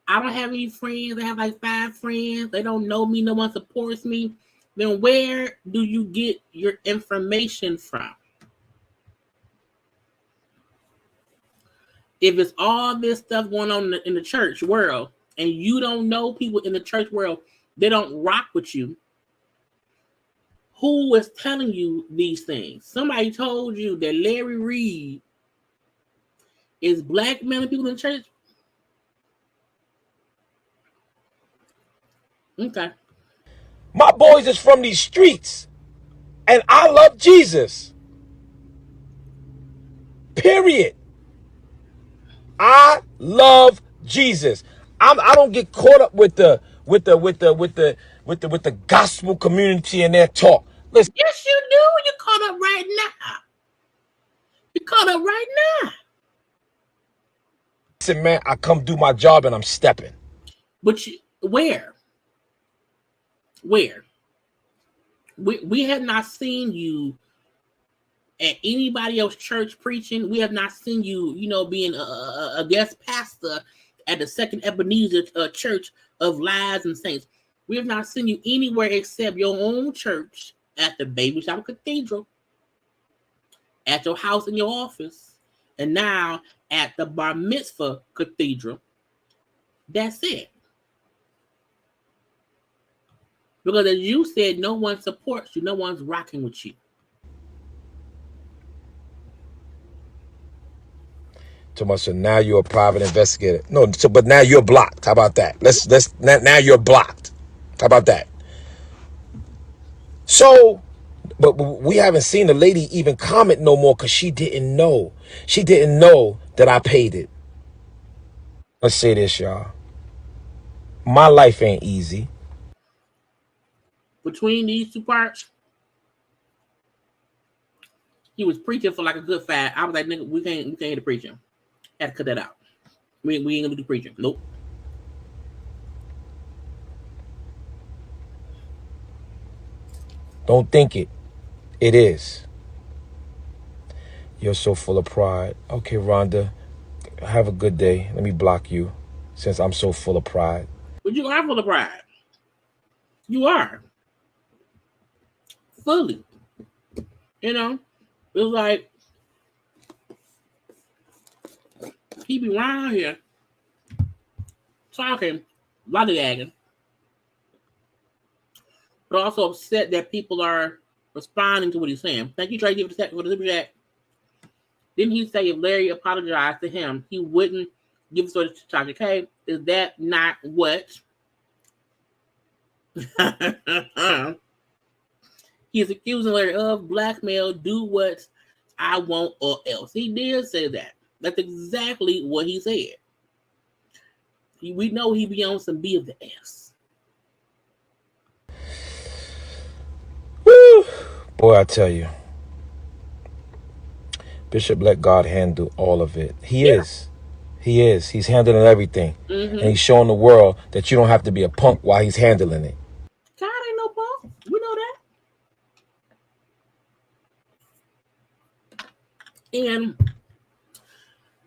I don't have any friends. I have like 5 friends. They don't know me. No one supports me. Then where do you get your information from? If it's all this stuff going on in the church world and you don't know people in the church world, they don't rock with you, Who was telling you these things? Somebody told you that Larry Reed is blackmailing people in the church? Okay. My boys is from these streets, and I love Jesus. Period. I love Jesus. I don't get caught up with the gospel community and their talk. Listen. Yes, you do. You caught up right now. You caught up right now. Listen, man, I come do my job and I'm stepping. But where? Where? We have not seen you at anybody else's church preaching. We have not seen you, being a guest pastor at the Second Ebenezer Church of Lies and Saints. We have not seen you anywhere except your own church, at the Baby Shower Cathedral, at your house and your office, and now at the Bar Mitzvah Cathedral. That's it. Because as you said, no one supports you. No one's rocking with you. So now you're a private investigator. No, but now you're blocked. How about that? Now you're blocked. How about that? So, but we haven't seen the lady even comment no more because she didn't know. She didn't know that I paid it. Let's say this, y'all. My life ain't easy. Between these two parts, he was preaching for like a good 5. I was like, nigga, we can't hear the preaching. Had to cut that out. We ain't gonna do preaching. Nope. Don't think it. It is. You're so full of pride. Okay, Rhonda, have a good day. Let me block you since I'm so full of pride. But you are full of pride. You are. Fully. It's like he be around here talking, lollygagging, but also upset that people are responding to what he's saying. Thank you, Trey, for the super chat. Didn't he say if Larry apologized to him, he wouldn't give the story to Tasha K? Is that not what he's accusing Larry of? Blackmail, do what I want or else. He did say that. That's exactly what he said. We know he be on some B of the S. Woo! Boy, I tell you. Bishop let God handle all of it. He is. He is. He's handling everything. Mm-hmm. And he's showing the world that you don't have to be a punk while he's handling it. God ain't no punk. We know that. And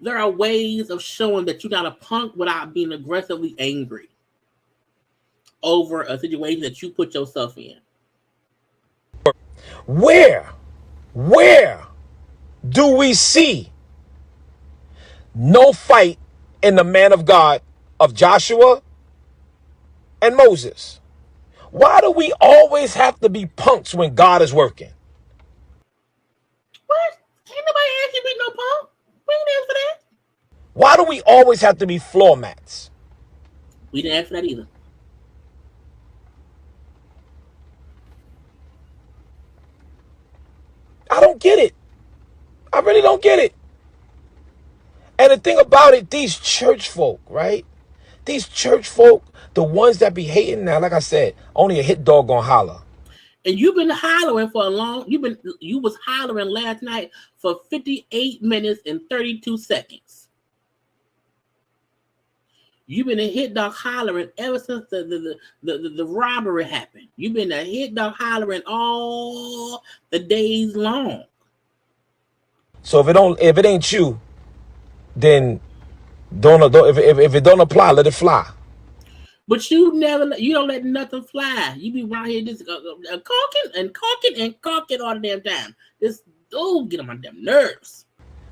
there are ways of showing that you're not a punk without being aggressively angry over a situation that you put yourself in. Where do we see no fight in the man of God of Joshua and Moses? Why do we always have to be punks when God is working? What? Ain't nobody asked you to be no punk. We didn't ask for that. Why do we always have to be floor mats? We didn't ask for that either. I don't get it. I really don't get it. And the thing about it, these church folk, right? These church folk, the ones that be hating now, like I said, only a hit dog gonna holler. And you've been hollering for you was hollering last night for 58 minutes and 32 seconds. You've been a hit dog hollering ever since the robbery happened. You've been a hit dog hollering all the days long. So if it ain't you, then if it don't apply, let it fly. But you don't let nothing fly. You be around here just caulking all the damn time. Just get on my damn nerves.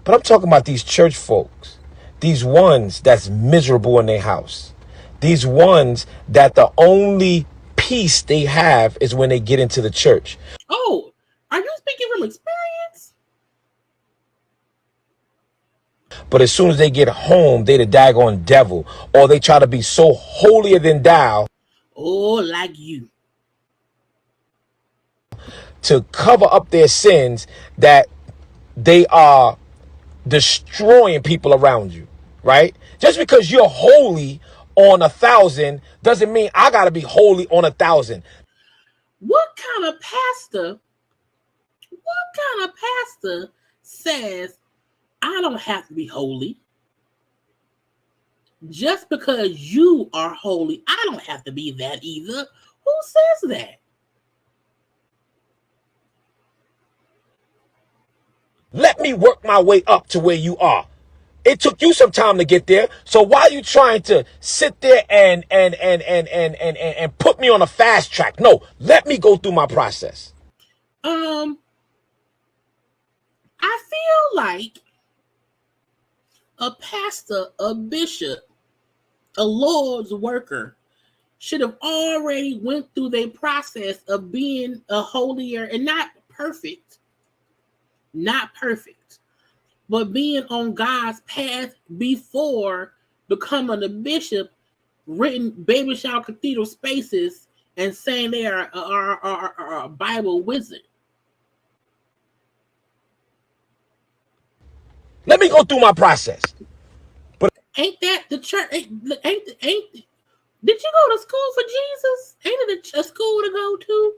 But I'm talking about these church folks, these ones that's miserable in their house, these ones that the only peace they have is when they get into the church. Oh, are you speaking from experience? But as soon as they get home, they the daggone devil, or they try to be so holier than thou. Oh, like you. To cover up their sins, that they are destroying people around you, right? Just because you're holy on 1,000 doesn't mean I gotta be holy on 1,000. What kind of pastor says I don't have to be holy? Just because you are holy, I don't have to be that either. Who says that? Let me work my way up to where you are. It took you some time to get there. So why are you trying to sit there and put me on a fast track? No, let me go through my process. I feel like a pastor, a bishop, a Lord's worker should have already went through their process of being a holier and not perfect, but being on God's path before becoming a bishop, written baby shower cathedral spaces, and saying they are a Bible wizard. Let me go through my process. But ain't that the church? Ain't did you go to school for Jesus? Ain't it a school to go to?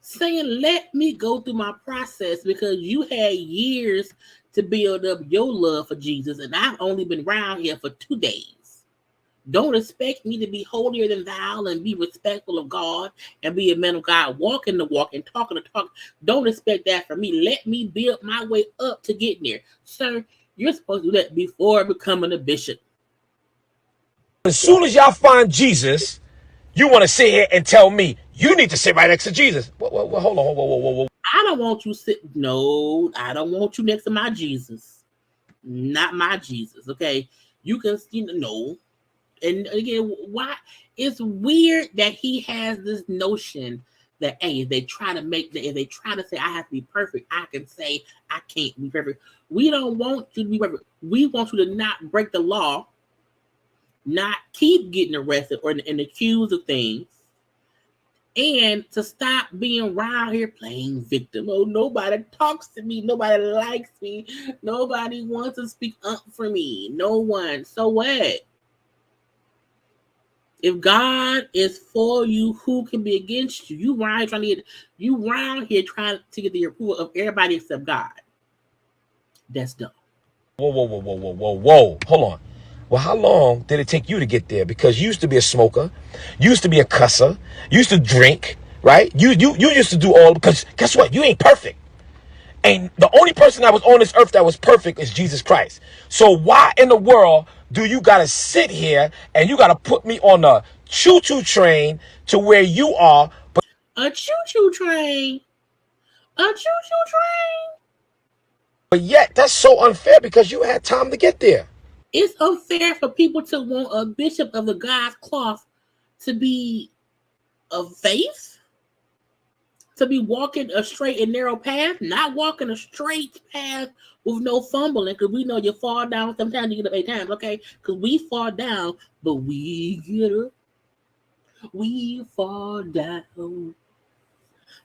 Saying, let me go through my process because you had years to build up your love for Jesus, and I've only been around here for 2 days. Don't expect me to be holier than thou and be respectful of God and be a man of God, walking the walk and talking the talk. Don't expect that from me. Let me build my way up to get there. Sir, you're supposed to do that before becoming a bishop. as soon as y'all find Jesus, you want to sit here and tell me you need to sit right next to Jesus. Hold on. Whoa. I don't want you No, I don't want you next to my Jesus. Not my Jesus, okay? You can, no. And again, why? It's weird that he has this notion that, hey, if they try to say I have to be perfect, I can say I can't be perfect. We don't want you to be perfect. We want you to not break the law, not keep getting arrested and accused of things, and to stop being around here playing victim. Oh, nobody talks to me. Nobody likes me. Nobody wants to speak up for me. No one. So what? If God is for you, who can be against you? You around here trying to get the approval of everybody except God. That's dumb. Whoa. Hold on. Well, how long did it take you to get there? Because you used to be a smoker, you used to be a cusser, you used to drink, right? You used to do all, because guess what? You ain't perfect. And the only person that was on this earth that was perfect is Jesus Christ. So why in the world do you got to sit here and you got to put me on a choo-choo train to where you are? But a choo-choo train. A choo-choo train. But yet, that's so unfair because you had time to get there. It's unfair for people to want a bishop of the God's cloth to be of faith, to be walking a straight and narrow path, not walking a straight path with no fumbling, because we know you fall down. Sometimes you get up 8 times, okay? Because we fall down, but we get up. We fall down,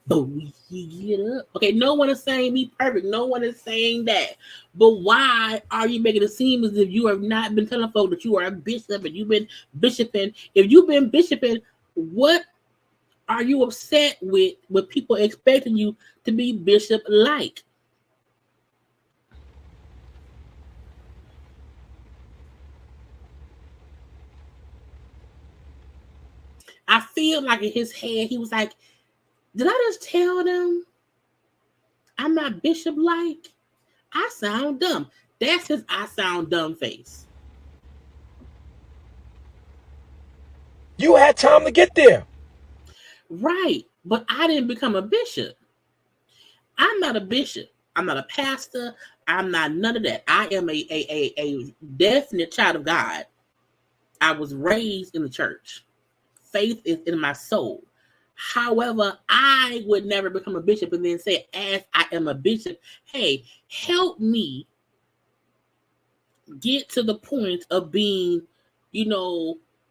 but we get up. Okay, no one is saying be perfect. No one is saying that. But why are you making it seem as if you have not been telling folks that you are a bishop and you've been bishoping? If you've been bishoping, what are you upset with people expecting you to be bishop-like? I feel like in his head, he was like, did I just tell them I'm not bishop-like? I sound dumb. That's his I sound dumb face. You had time to get there. Right. But I didn't become a bishop. I'm not a bishop. I'm not a pastor. I'm not none of that. I am a definite child of God. I was raised in the church. faith is in my soul. However, I would never become a bishop and then say, as I am a bishop, hey, help me get to the point of being,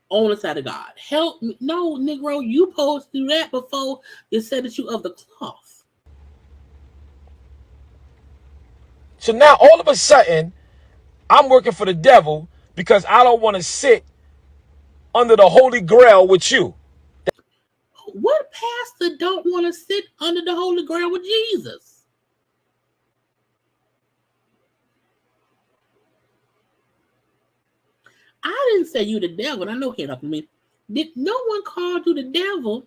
on the side of God. Help me. No, Negro, you supposed to do that before you said that you of the cloth. So now all of a sudden, I'm working for the devil because I don't want to sit under the Holy Grail with you. What pastor don't want to sit under the Holy Grail with Jesus? I didn't say you the devil. I know he helping me. Did no one call you the devil?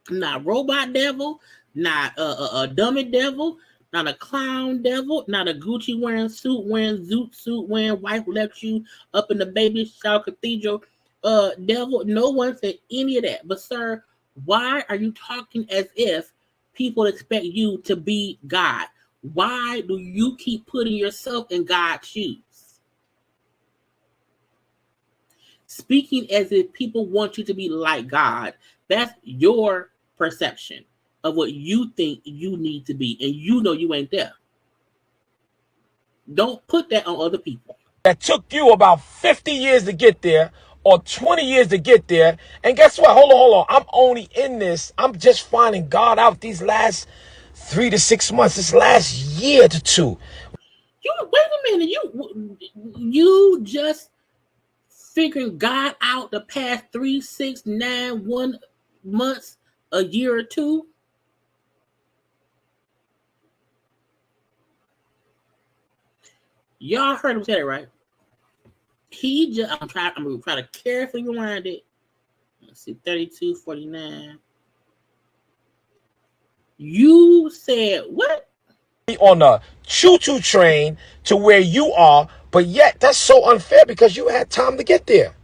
Not robot devil, not a dummy devil, not a clown devil, not a Gucci wearing suit wearing wife who left you up in the baby shower cathedral devil. No one said any of that. But sir, why are you talking as if people expect you to be God? Why do you keep putting yourself in God's shoes? Speaking as if people want you to be like God. That's your perception of what you think you need to be, and you ain't there. Don't put that on other people. That took you about 50 years to get there or 20 years to get there. And guess what? Hold on. I'm only in this. I'm just finding God out these last 3 to 6 months, this last year to 2. Wait a minute. You just figuring God out the past 3, 6, 9, 1 months, a year or 2? Y'all heard him say it, right? I'm gonna try to carefully rewind it. Let's see, 32:49. You said what? On a choo-choo train to where you are, but yet that's so unfair because you had time to get there.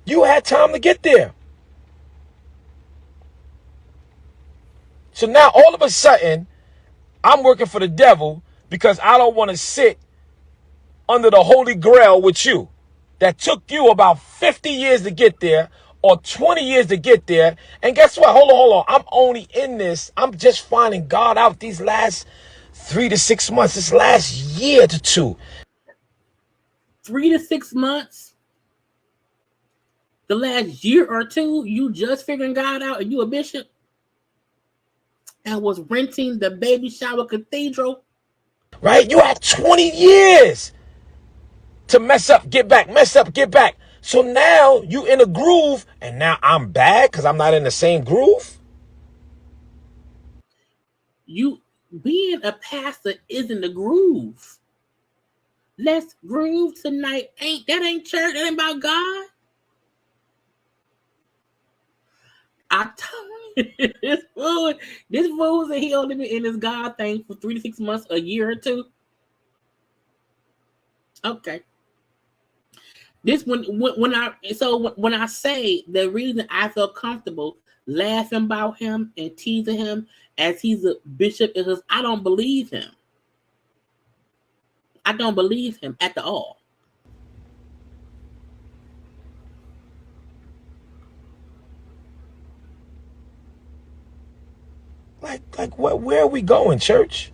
You had time to get there. So now all of a sudden, I'm working for the devil because I don't want to sit under the Holy Grail with you. That took you about 50 years to get there or 20 years to get there. And guess what? Hold on. I'm only in this. I'm just finding God out these last 3 to 6 months, this last year to 2. 3 to 6 months? The last year or 2, you just figuring God out and you a bishop and was renting the baby shower cathedral? Right? You had 20 years to mess up, get back, mess up, get back. So now you in a groove and now I'm bad because I'm not in the same groove. You being a pastor isn't a groove. Let's groove tonight. That ain't church. That ain't about God. I told you, this fool said he only been in this God thing for 3 to 6 months, a year or 2. Okay. When I say the reason I feel comfortable laughing about him and teasing him as he's a bishop is because I don't believe him. I don't believe him at all. Like where are we going, church?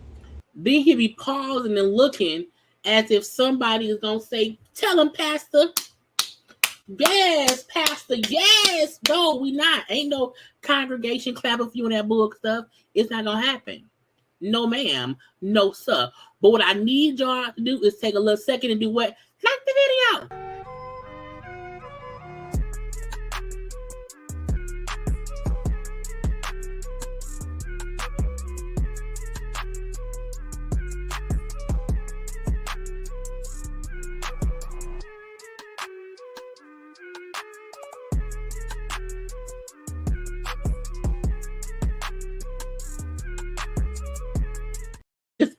Then he be pausing and looking as if somebody is gonna say, "Tell him, Pastor." Yes, Pastor. Yes. No, we not. Ain't no congregation clapping for you and that book stuff. It's not gonna happen. No, ma'am. No, sir. But what I need y'all to do is take a little second and do what? Like the video.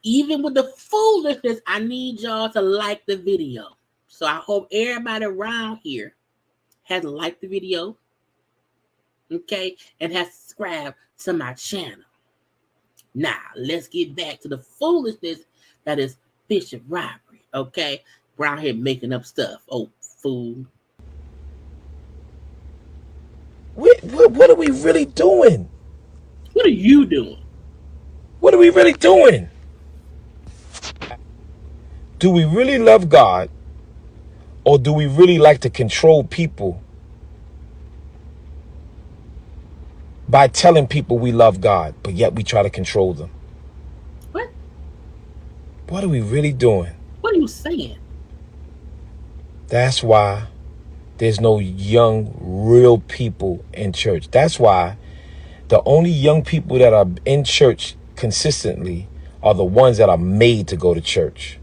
Even with the foolishness, I need y'all to like the video. So I hope everybody around here has liked the video, okay, and has subscribed to my channel. Now, let's get back to the foolishness that is Bishop Robbery, okay? We're out here making up stuff. Oh, fool. What are we really doing? What are you doing? What are we really doing? Do we really love God, or do we really like to control people by telling people we love God, but yet we try to control them? What? What are we really doing? What are you saying? That's why there's no young, real people in church. That's why the only young people that are in church consistently are the ones that are made to go to church.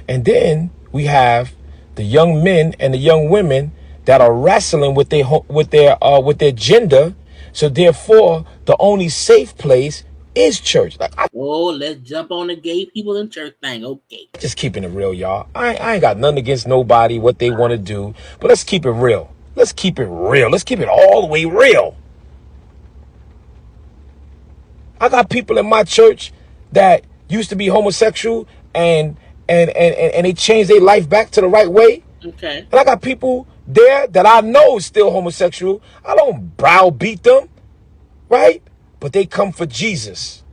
And then we have the young men and the young women that are wrestling with their gender. So therefore, the only safe place is church. Let's jump on the gay people in church thing. Okay. Just keeping it real, y'all. I ain't got nothing against nobody, what they want to do, but let's keep it real. Let's keep it real. Let's keep it all the way real. I got people in my church that used to be homosexual and they changed their life back to the right way. Okay. And I got people there that I know is still homosexual. I don't browbeat them, right? But they come for Jesus.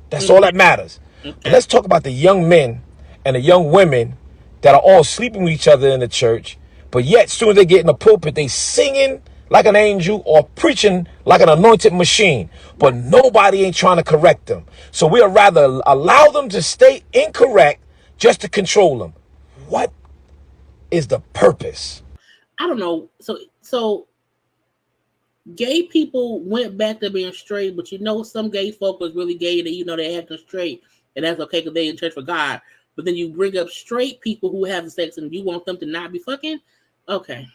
That's all that matters. Okay. But let's talk about the young men and the young women that are all sleeping with each other in the church, but yet as soon as they get in the pulpit, they singing like an angel or preaching like an anointed machine, but nobody ain't trying to correct them. So we'll rather allow them to stay incorrect just to control them. What is the purpose? I don't know. So gay people went back to being straight, but some gay folk was really gay and they acting straight, and that's okay because they in church for God. But then you bring up straight people who have sex and you want them to not be fucking? Okay.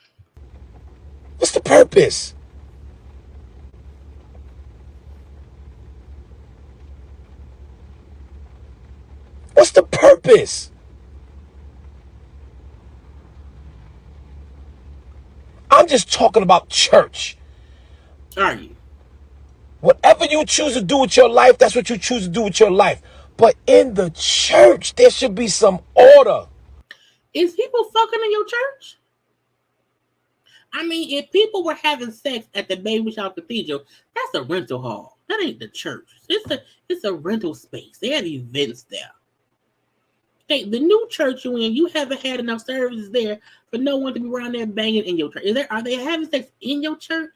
What's the purpose? What's the purpose? I'm just talking about church. Are you? Whatever you choose to do with your life, that's what you choose to do with your life. But in the church, there should be some order. Is people fucking in your church? I mean, if people were having sex at the Baby Shower Cathedral, that's a rental hall. That ain't the church. It's a rental space. They have events there. Okay, the new church you're in, you haven't had enough services there for no one to be around there banging in your church. Are they having sex in your church?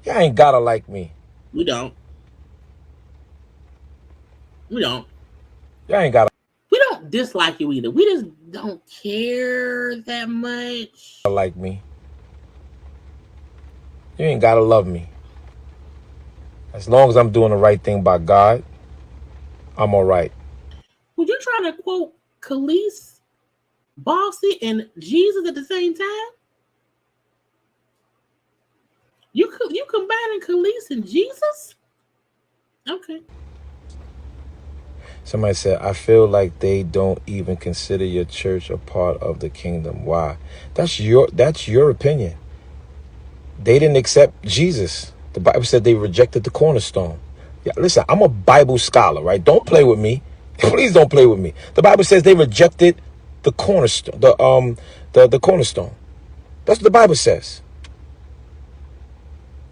Y'all ain't gotta like me. We don't. Y'all ain't gotta. We don't dislike you either. We just don't care that much. Like me. You ain't gotta love me. As long as I'm doing the right thing by God, I'm all right. Would you try to quote Khalees, Bossy, and Jesus at the same time? You combining Khalees and Jesus? Okay. Somebody said, I feel like they don't even consider your church a part of the kingdom. Why? That's your opinion. They didn't accept Jesus. The Bible said they rejected the cornerstone. Yeah, listen, I'm a Bible scholar, right? Don't play with me. Please don't play with me. The Bible says they rejected the cornerstone, the cornerstone. That's what the Bible says.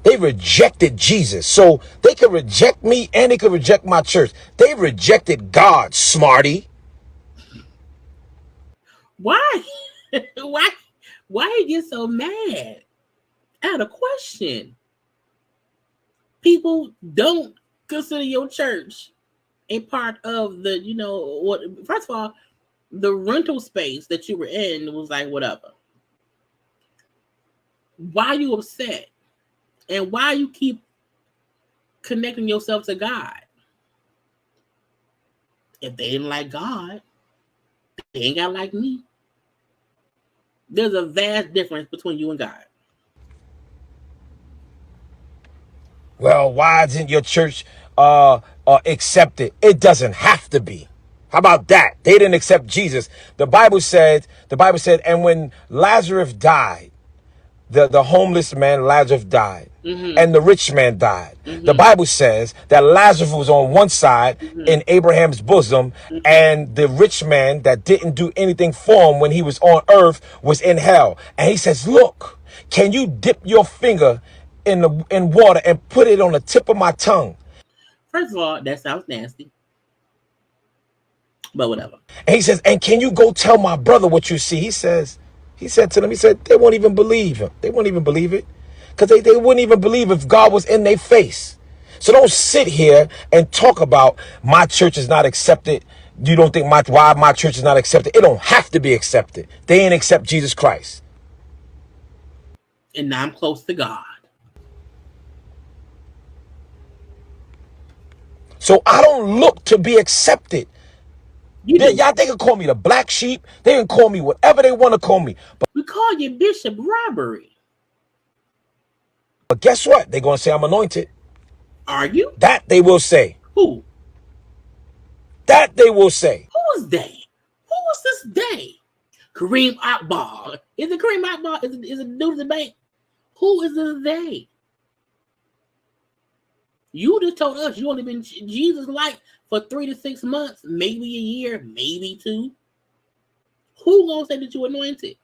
They rejected Jesus. So they could reject me and they could reject my church. They rejected God, smarty. Why? Why you get so mad? I had a question. People don't consider your church a part of the, what? First of all, the rental space that you were in was like whatever. Why are you upset? And why you keep connecting yourself to God? If they didn't like God, they ain't got to like me. There's a vast difference between you and God. Well, why isn't your church accepted? It doesn't have to be. How about that? They didn't accept Jesus. The Bible said, and when Lazarus died, the homeless man Lazarus died, and the rich man died. The Bible says that Lazarus was on one side in Abraham's bosom, and the rich man that didn't do anything for him when he was on earth was in hell. And he says, look, can you dip your finger in water and put it on the tip of my tongue? First of all, that sounds nasty. But whatever. And he says, and can you go tell my brother what you see? He said to them, they won't even believe him. They won't even believe it. Because they wouldn't even believe if God was in their face. So don't sit here and talk about my church is not accepted. You don't think why my church is not accepted? It don't have to be accepted. They ain't accept Jesus Christ. And now I'm close to God. So I don't look to be accepted. Y'all, they can call me the black sheep. They can call me whatever they want to call me. But we call you Bishop Robbery. But guess what? They're going to say I'm anointed. Are you? That they will say. Who? That they will say. Who is they? Who was this they? Kareem Akbar. Is it Kareem Akbar? Is it dude in the bank? Who is this they? You just told us you only been Jesus like for 3 to 6 months, maybe a year, maybe 2. Who gonna say that you anointed?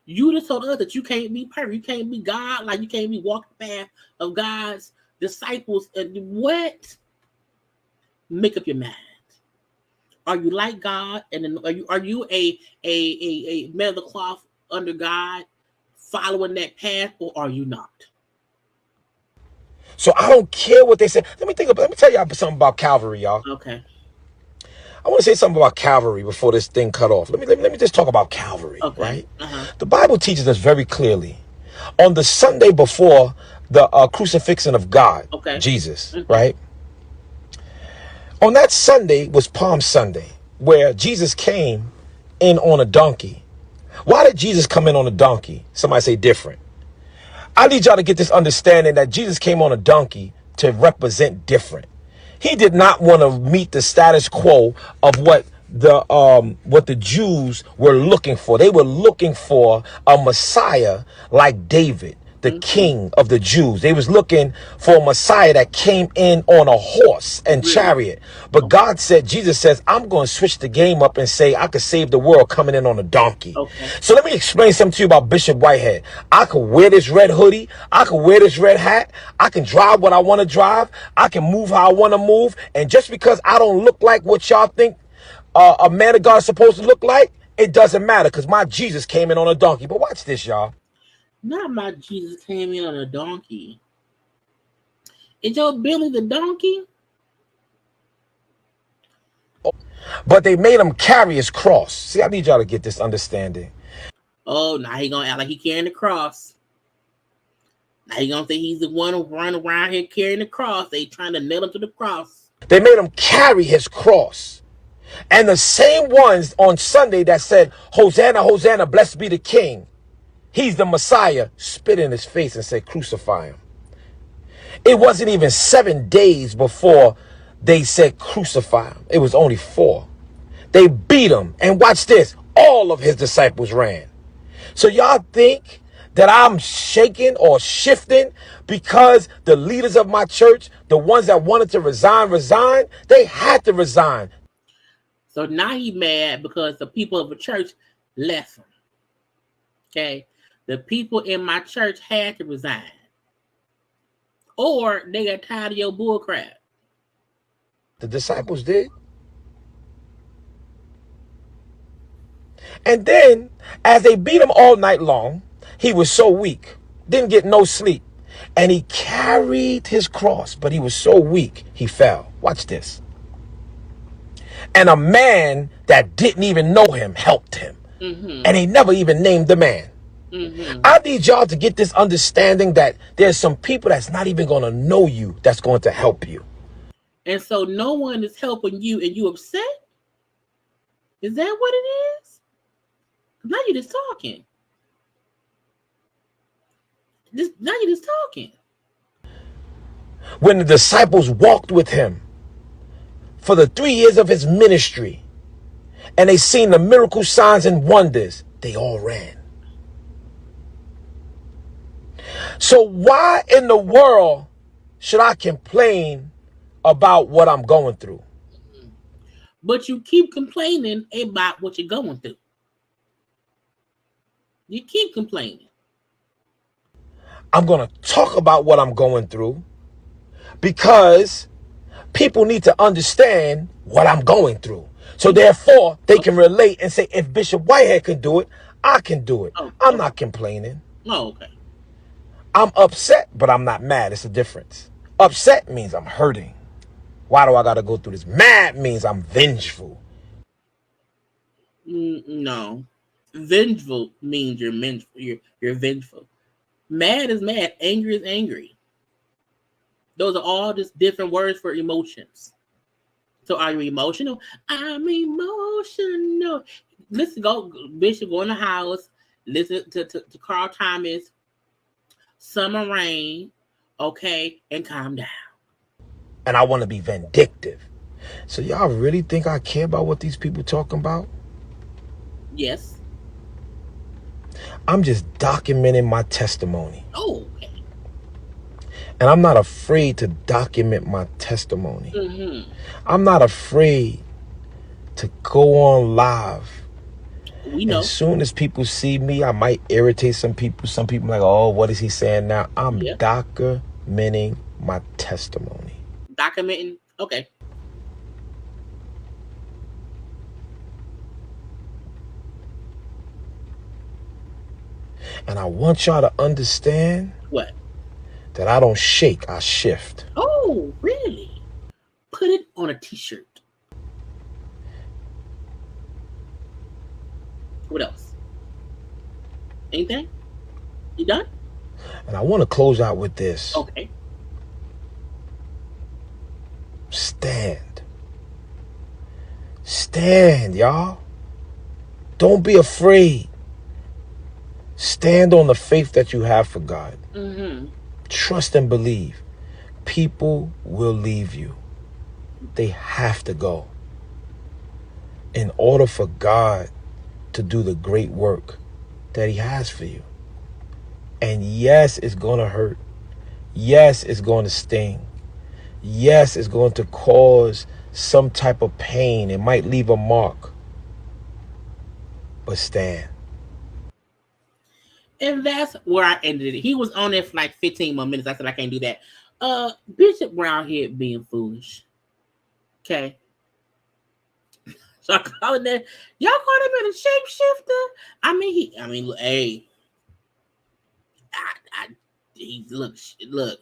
You just told us that you can't be perfect. You can't be God, like you can't be walking the path of God's disciples. And what? Make up your mind. Are you like God? And then are you a man of the cloth under God, following that path, or are you not? So I don't care what they say. Let me tell y'all something about Calvary, y'all. Okay. I want to say something about Calvary before this thing cut off. Let me just talk about Calvary, right? The Bible teaches us very clearly on the Sunday before the crucifixion of God, Jesus, right? On that Sunday was Palm Sunday, where Jesus came in on a donkey. Why did Jesus come in on a donkey? Somebody say different. I need y'all to get this understanding that Jesus came on a donkey to represent different. He did not want to meet the status quo of what the Jews were looking for. They were looking for a Messiah like David, the king of the Jews. They was looking for a Messiah that came in on a horse and chariot. But God said, Jesus says, I'm going to switch the game up and say I could save the world coming in on a donkey. So let me explain something to you about Bishop Whitehead. I could wear this red hoodie. I could wear this red hat. I can drive what I want to drive. I can move how I want to move. And just because I don't look like what y'all think a man of God is supposed to look like, it doesn't matter because my Jesus came in on a donkey. But watch this, y'all. Not my Jesus came in on a donkey. Is your Billy the donkey? But they made him carry his cross. See, I need y'all to get this understanding. Oh, now he gonna act like he carrying the cross. Now he gonna say he's the one who run around here carrying the cross. They trying to nail him to the cross. They made him carry his cross. And the same ones on Sunday that said, Hosanna, Hosanna, blessed be the King. He's the Messiah, spit in his face and said, crucify him. It wasn't even 7 days before they said crucify him. It was only 4. They beat him. And watch this. All of his disciples ran. So y'all think that I'm shaking or shifting because the leaders of my church, the ones that wanted to resign, they had to resign. So now he mad because the people of the church left him. Okay. The people in my church had to resign. Or they got tired of your bull crap. The disciples did. And then, as they beat him all night long, he was so weak, didn't get no sleep. And he carried his cross, but he was so weak, he fell. Watch this. And a man that didn't even know him helped him. And he never even named the man. I need y'all to get this understanding that there's some people that's not even going to know you that's going to help you. And so no one is helping you and you upset? Is that what it is? Now you're just talking. Now you're just talking. When the disciples walked with him for the 3 years of his ministry and they seen the miracle signs and wonders, they all ran. So why in the world should I complain about what I'm going through? But you keep complaining about what you're going through. You keep complaining. I'm going to talk about what I'm going through because people need to understand what I'm going through. So therefore, they can relate and say, if Bishop Whitehead can do it, I can do it. I'm not complaining. Oh, okay. I'm upset, but I'm not mad. It's a difference. Upset means I'm hurting. Why do I got to go through this? Mad means I'm vengeful. No. Vengeful means you're vengeful. You're vengeful. Mad is mad. Angry is angry. Those are all just different words for emotions. So are you emotional? I'm emotional. Listen, Bishop, go in the house. Listen to Carl Thomas, Summer Rain, okay, and calm down. And I want to be vindictive. So y'all really think I care about what these people talking about? Yes. I'm just documenting my testimony. Oh, okay. And I'm not afraid to document my testimony. Mm-hmm. I'm not afraid to go on live. We know. As soon as people see me, I might irritate some people. Some people like, oh, what is he saying now? I'm documenting my testimony. Documenting? Okay. And I want y'all to understand what? That I don't shake, I shift. Oh, really? Put it on a t-shirt. What else? Anything? You done? And I want to close out with this. Okay. Stand. Stand, y'all. Don't be afraid. Stand on the faith that you have for God. Mm-hmm. Trust and believe. People will leave you. They have to go. In order for God to do the great work that he has for you. And yes, it's going to hurt. Yes, it's going to sting. Yes, it's going to cause some type of pain. It might leave a mark. But stand. And that's where I ended it. He was on there for like 15 more minutes. I said I can't do that. Bishop Brown here being foolish. Okay. So I call it that. Y'all call him in a shapeshifter? Hey. Look.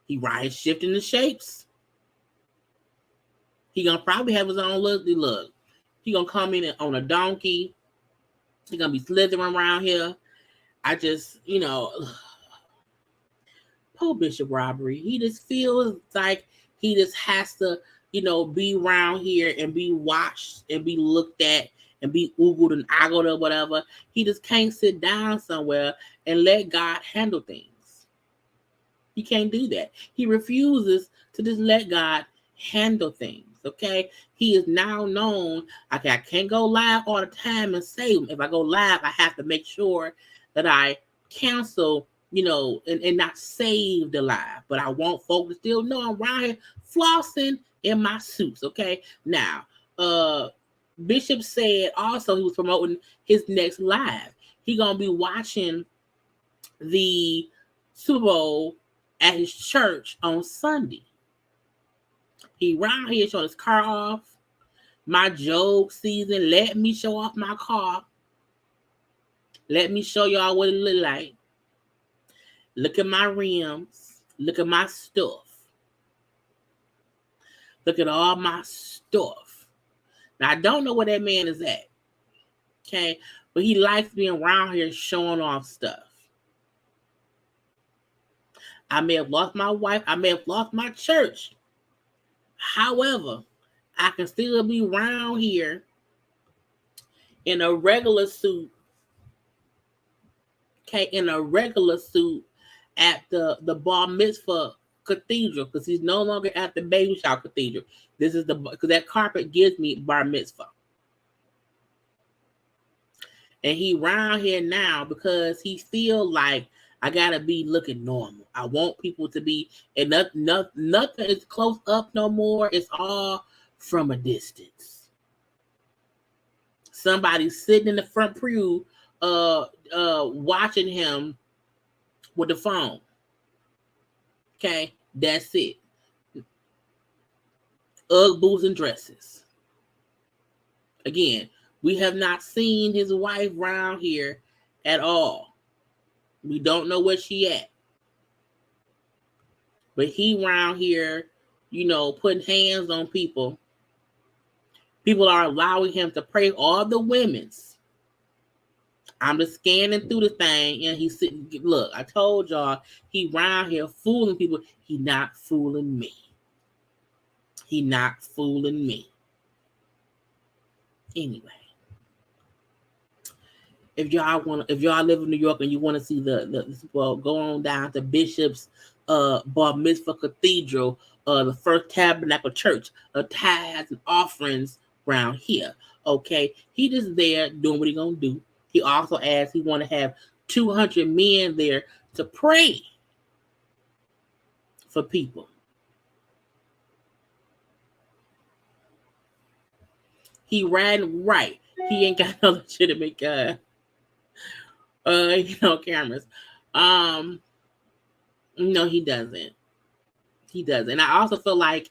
He right shifting the shapes. He gonna probably have his own look. He gonna come in on a donkey. He gonna be slithering around here. I just, poor Bishop Robbery. He just feels like he just has to, be around here and be watched and be looked at and be oogled and oggled or whatever. He just can't sit down somewhere and let God handle things. He can't do that. He refuses to just let God handle things. Okay, he is now known. Okay, I can't go live all the time and save him. If I go live, I have to make sure that I cancel, and not save the live. But I want folks to still know I'm around here flossing in my suits. Okay, now, Bishop said also he was promoting his next live. He gonna be watching the Super Bowl at his church on Sunday. He around here showing his car off. My joke season. Let me show off my car. Let me show y'all what it look like. Look at my rims. Look at my stuff. Look at all my stuff. Now, I don't know where that man is at. Okay? But he likes being around here showing off stuff. I may have lost my wife. I may have lost my church. However, I can still be around here in a regular suit. Okay, in a regular suit at the bar mitzvah cathedral, because he's no longer at the baby shower cathedral. This is because that carpet gives me bar mitzvah. And he around here now because he feel like I gotta be looking normal. I want people to be, and nothing is close up no more. It's all from a distance. Somebody sitting in the front pew, watching him with the phone. Okay, that's it. Ugg boots and dresses. Again, we have not seen his wife around here at all. We don't know where she at. But he around here, putting hands on people. People are allowing him to pray all the women's. I'm just scanning through the thing, and he's sitting. Look, I told y'all, he around here fooling people. He not fooling me. He not fooling me. Anyway, if y'all live in New York and you want to see well, go on down to Bishop's Bar Mitzvah Cathedral, the First Tabernacle Church, tithes and offerings around here. Okay, he just there doing what he gonna do. He also asked he want to have 200 men there to pray for people. He ran right. He ain't got no legitimate cameras. No, he doesn't. He doesn't. And I also feel like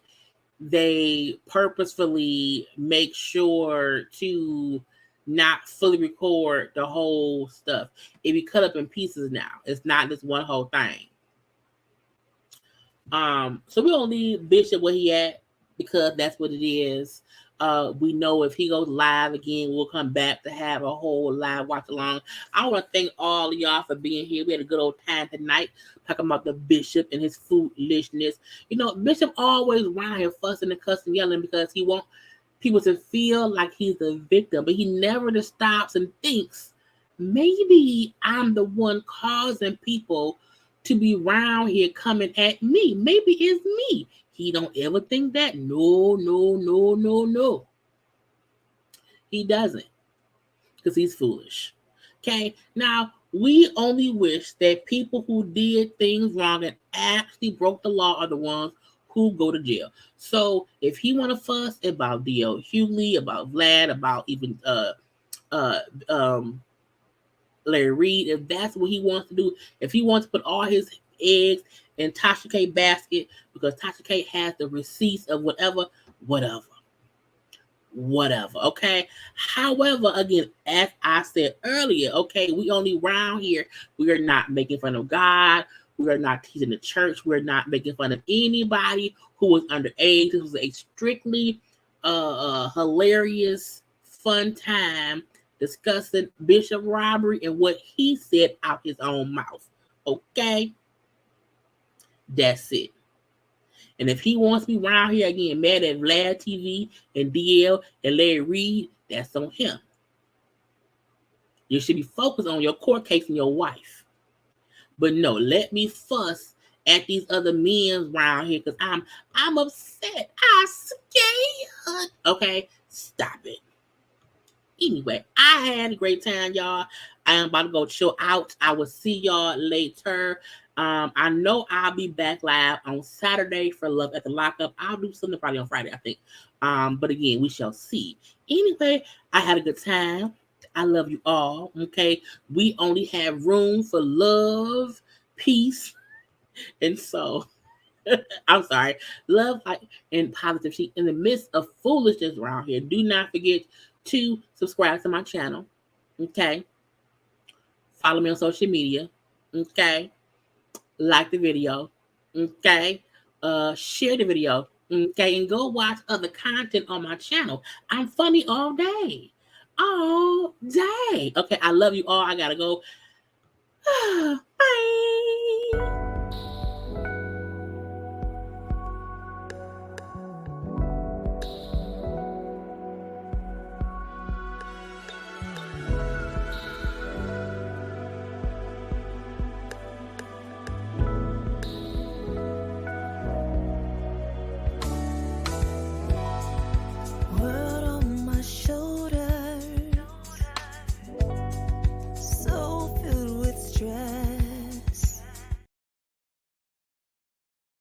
they purposefully make sure to not fully record the whole stuff. It be cut up in pieces now. It's not just one whole thing. So we don't leave Bishop where he at because that's what it is. We know if he goes live again, we'll come back to have a whole live watch along. I want to thank all of y'all for being here. We had a good old time tonight talking about the Bishop and his foolishness. Bishop always around here fussing and cussing, yelling because he wants people to feel like he's the victim, but he never just stops and thinks, maybe I'm the one causing people to be around here coming at me. Maybe it's me. He don't ever think that. No. He doesn't. Because he's foolish. Okay? Now, we only wish that people who did things wrong and actually broke the law are the ones who go to jail. So, if he want to fuss about D.L. Hughley, about Vlad, about even Larry Reed, if that's what he wants to do, if he wants to put all his eggs in Tasha K basket because Tasha K has the receipts of whatever, okay? However, again, as I said earlier, okay, we only around here, we are not making fun of God, we are not teasing the church, we're not making fun of anybody who was underage. This was a strictly hilarious, fun time discussing Bishop Robbery and what he said out his own mouth, okay? That's it. And if he wants to be around here again mad at VladTV and DL and Larry Reed, that's on him. You should be focused on your court case and your wife. But no, let me fuss at these other men around here because I'm upset. I'm scared. Okay, stop it. Anyway, I had a great time, y'all. I am about to go chill out. I will see y'all later. I know I'll be back live on Saturday for Love at the Lockup. I'll do something probably on Friday, I think. But again, we shall see. Anyway, I had a good time. I love you all. Okay, we only have room for love, peace, and so I'm sorry, love and positivity in the midst of foolishness around here. Do not forget to subscribe to my channel. Okay, follow me on social media. Okay. Like the video, okay? Share the video, okay? And go watch other content on my channel. I'm funny all day. Okay, I love you all. I gotta go. Bye.